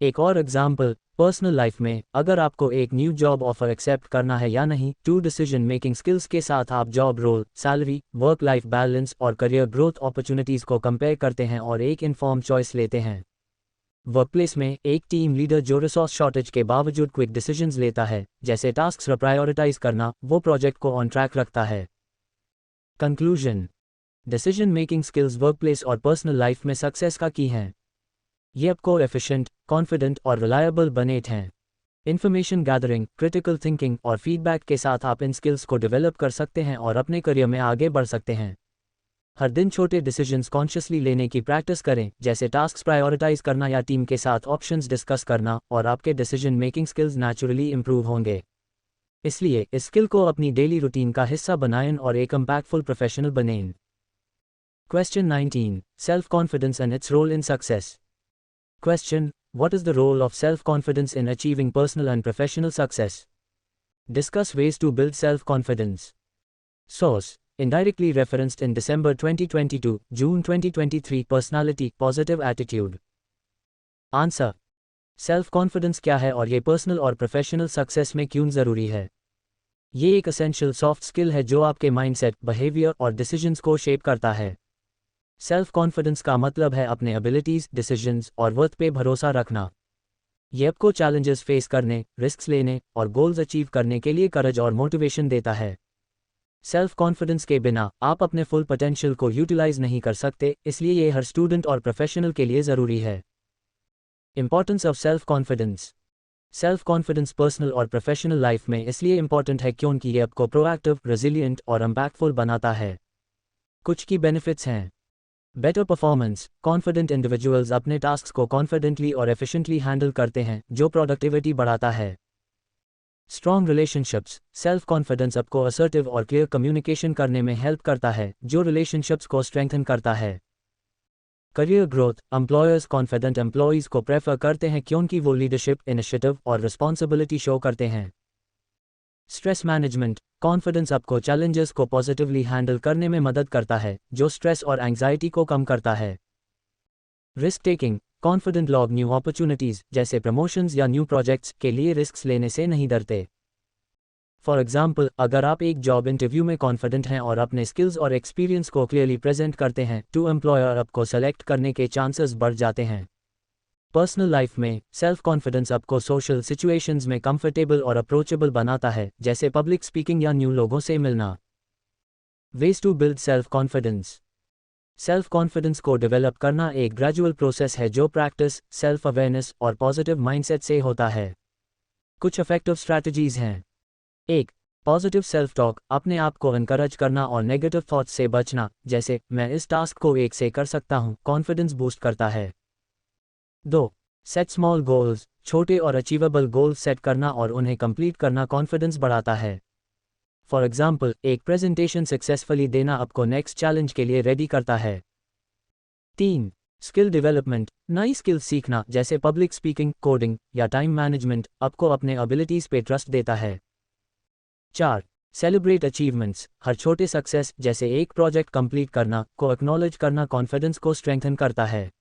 एक और एग्जाम्पल, पर्सनल लाइफ में, अगर आपको एक न्यू जॉब ऑफर एक्सेप्ट करना है या नहीं तो डिसीजन मेकिंग स्किल्स के साथ आप job role, salary, work life balance और करियर ग्रोथ अपॉर्चुनिटीज़ को कंपेयर करते हैं और एक इन्फॉर्म चॉइस लेते हैं। वर्कप्लेस में एक टीम लीडर जो रिसोर्स शॉर्टेज के बावजूद क्विक डिसीजंस लेता है जैसे टास्क्स प्रायोरिटाइज करना, वो प्रोजेक्ट को ऑन ट्रैक रखता है। Conclusion. Decision making skills workplace और पर्सनल लाइफ में सक्सेस का की हैं। ये आपको एफिशिएंट, कॉन्फिडेंट और रिलायबल बनाते हैं। इन्फॉर्मेशन गैदरिंग, क्रिटिकल थिंकिंग और फीडबैक के साथ आप इन स्किल्स को डेवलप कर सकते हैं और अपने करियर में आगे बढ़ सकते हैं। हर दिन छोटे डिसीजंस कॉन्शियसली लेने की प्रैक्टिस करें, जैसे टास्क्स प्रायोरिटाइज करना या टीम के साथ ऑप्शंस डिस्कस करना, और आपके decision making skills naturally improve होंगे। इसलिए इस स्किल को अपनी डेली रूटीन का हिस्सा बनाएं और एक इंपैक्टफुल प्रोफेशनल बनें। Question 19. Self-confidence and its role in success. Question: What is the role of self-confidence in achieving personal and professional success? Discuss ways to build self-confidence. Source: indirectly referenced in December 2022, June 2023 Personality, Positive Attitude. Answer: self confidence क्या है और ये personal और professional success में क्यों ज़रूरी है? ये एक एसेंशियल सॉफ्ट स्किल है जो आपके माइंडसेट, बिहेवियर और डिसीजंस को शेप करता है। सेल्फ कॉन्फिडेंस का मतलब है अपने एबिलिटीज़, डिसीजंस और वर्थ पे भरोसा रखना। ये आपको चैलेंजेस फेस करने, रिस्क्स लेने और गोल्स अचीव करने के लिए करेज और मोटिवेशन देता है। सेल्फ कॉन्फिडेंस के बिना आप अपने फुल पोटेंशियल को यूटिलाइज नहीं कर सकते, इसलिए ये हर स्टूडेंट और प्रोफेशनल के लिए ज़रूरी है। Importance of self confidence. Self confidence personal और प्रोफेशनल लाइफ में इसलिए इंपॉर्टेंट है क्योंकि ये आपको प्रोएक्टिव, रेजिलिएंट और इम्पैक्टफुल बनाता है। कुछ की बेनिफिट्स हैं। Better performance. कॉन्फिडेंट इंडिविजुअल्स अपने टास्क्स को कॉन्फिडेंटली और एफिशिएंटली हैंडल करते हैं, जो प्रोडक्टिविटी बढ़ाता है। Strong relationships. सेल्फ कॉन्फिडेंस आपको असर्टिव और क्लियर कम्युनिकेशन करने में हेल्प करता है, जो रिलेशनशिप्स को स्ट्रेंथन करता है। Career growth. Employers confident employees को प्रेफर करते हैं क्योंकि वो लीडरशिप, इनिशिएटिव और रिस्पॉन्सिबिलिटी शो करते हैं। Stress management. कॉन्फिडेंस आपको चैलेंजेस को पॉजिटिवली हैंडल करने में मदद करता है, जो स्ट्रेस और एंग्जाइटी को कम करता है। Risk taking. कॉन्फिडेंट लोग न्यू अपॉर्चुनिटीज़ जैसे प्रमोशंस या न्यू प्रोजेक्ट्स के लिए रिस्क लेने से नहीं डरते। फॉर एग्जाम्पल, अगर आप एक जॉब इंटरव्यू में कॉन्फिडेंट हैं और अपने स्किल्स और एक्सपीरियंस को क्लियरली प्रेजेंट करते हैं, तो एम्प्लॉयर आपको सेलेक्ट करने के चांसेस बढ़ जाते हैं। पर्सनल लाइफ में सेल्फ कॉन्फिडेंस आपको सोशल सिचुएशंस में कंफर्टेबल और अप्रोचेबल बनाता है, जैसे पब्लिक स्पीकिंग या न्यू लोगों से मिलना। Ways to build self confidence. Self confidence को डेवलप करना एक ग्रेजुअल प्रोसेस है जो प्रैक्टिस, सेल्फ अवेयरनेस और पॉजिटिव माइंडसेट से होता है। कुछ इफेक्टिव स्ट्रैटेजीज हैं। 1. Positive self talk. अपने आप को एनकरेज करना और नेगेटिव थॉट्स से बचना, जैसे मैं इस टास्क को 1 से कर सकता हूं, कॉन्फिडेंस बूस्ट करता है। 2. Set small goals. छोटे और अचीवेबल गोल्स सेट करना और उन्हें कंप्लीट करना कॉन्फिडेंस बढ़ाता है। फॉर एग्जाम्पल, एक प्रेजेंटेशन सक्सेसफुली देना आपको नेक्स्ट चैलेंज के लिए रेडी करता है। 3. Skill development. नई स्किल्स सीखना, जैसे पब्लिक स्पीकिंग, कोडिंग या टाइम मैनेजमेंट, आपको अपने एबिलिटीज पे ट्रस्ट देता है। 4. Celebrate achievements. हर छोटे सक्सेस, जैसे एक प्रोजेक्ट कंप्लीट करना, को एक्नॉलेज करना कॉन्फिडेंस को स्ट्रेंथन करता है।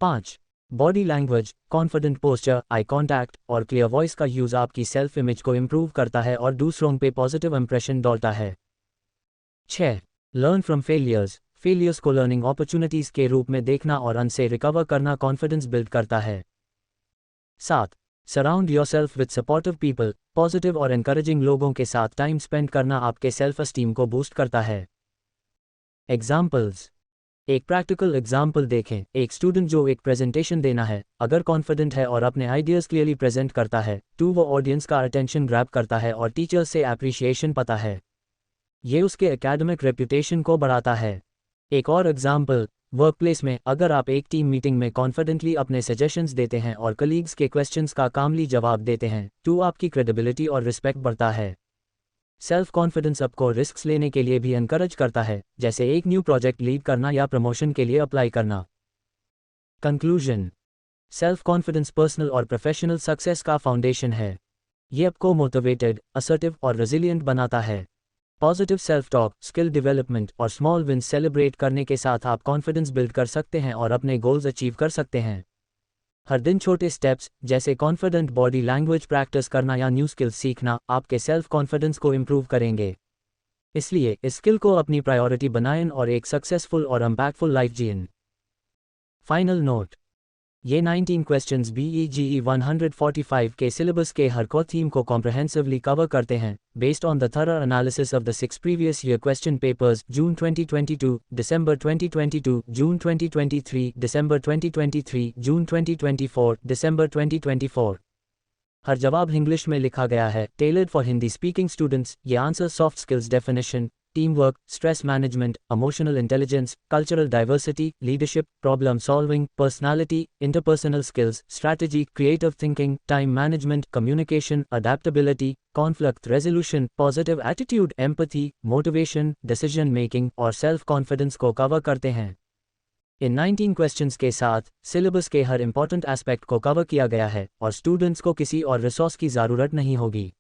5. Body language. Confident posture, eye contact और क्लियर वॉइस का यूज आपकी सेल्फ इमेज को इंप्रूव करता है और दूसरों पे पॉजिटिव इंप्रेशन डालता है। 6. Learn from failures. फेलियर्स को लर्निंग अपॉर्चुनिटीज के रूप में देखना और उनसे रिकवर करना कॉन्फिडेंस बिल्ड करता है। 7. Surround yourself with supportive people. Positive और एनकरेजिंग लोगों के साथ टाइम स्पेंड करना आपके सेल्फ एस्टीम को बूस्ट करता है। एग्जाम्पल्स। एक प्रैक्टिकल एग्जाम्पल देखें। एक स्टूडेंट जो एक प्रेजेंटेशन देना है, अगर कॉन्फिडेंट है और अपने आइडियाज़ क्लियरली प्रेजेंट करता है, तो वो ऑडियंस का अटेंशन ग्रैब करता है और टीचर्स से एप्रिशिएशन पाता है। ये उसके एकेडमिक रेपुटेशन को बढ़ाता है। एक और एग्जाम्पल, वर्कप्लेस में, अगर आप एक टीम मीटिंग में कॉन्फिडेंटली अपने सजेशंस देते हैं और कलीग्स के क्वेश्चंस का कामली जवाब देते हैं, तो आपकी क्रेडिबिलिटी और रिस्पेक्ट बढ़ता है। सेल्फ कॉन्फिडेंस आपको रिस्क्स लेने के लिए भी एनकरेज करता है, जैसे एक न्यू प्रोजेक्ट लीड करना या प्रमोशन के लिए अप्लाई करना। कंक्लूजन। सेल्फ कॉन्फिडेंस पर्सनल और प्रोफेशनल सक्सेस का फाउंडेशन है। ये आपको मोटिवेटेड, असर्टिव और रेजिलिएंट बनाता है। Positive self talk, skill development और स्मॉल विन्स सेलिब्रेट करने के साथ आप कॉन्फिडेंस बिल्ड कर सकते हैं और अपने गोल्स अचीव कर सकते हैं। हर दिन छोटे स्टेप्स, जैसे कॉन्फिडेंट बॉडी लैंग्वेज प्रैक्टिस करना या न्यू स्किल्स सीखना, आपके सेल्फ कॉन्फिडेंस को इंप्रूव करेंगे। इसलिए इस स्किल को अपनी प्रायोरिटी बनाएं और एक सक्सेसफुल और इम्पैक्टफुल लाइफ जिएं। Final note. ये 19 क्वेश्चंस BEGE 145 के सिलेबस के हर को थीम को कॉम्प्रहेंसिवली कवर करते हैं, based on the thorough analysis of the 6 previous year question papers, June 2022, December 2022, June 2023, December 2023, June 2024, December 2024। हर जवाब इंग्लिश में लिखा गया है, tailored for Hindi speaking students. ये answer soft skills definition, team work, stress management, emotional intelligence, cultural diversity, leadership, problem solving, personality, interpersonal skills, strategy, creative thinking, time management, communication, adaptability, conflict resolution, positive attitude, empathy, motivation, decision making और self confidence को cover करते हैं। इन 19 questions के साथ syllabus के हर important aspect को cover किया गया है और स्टूडेंट्स को किसी और रिसोर्स की ज़रूरत नहीं होगी।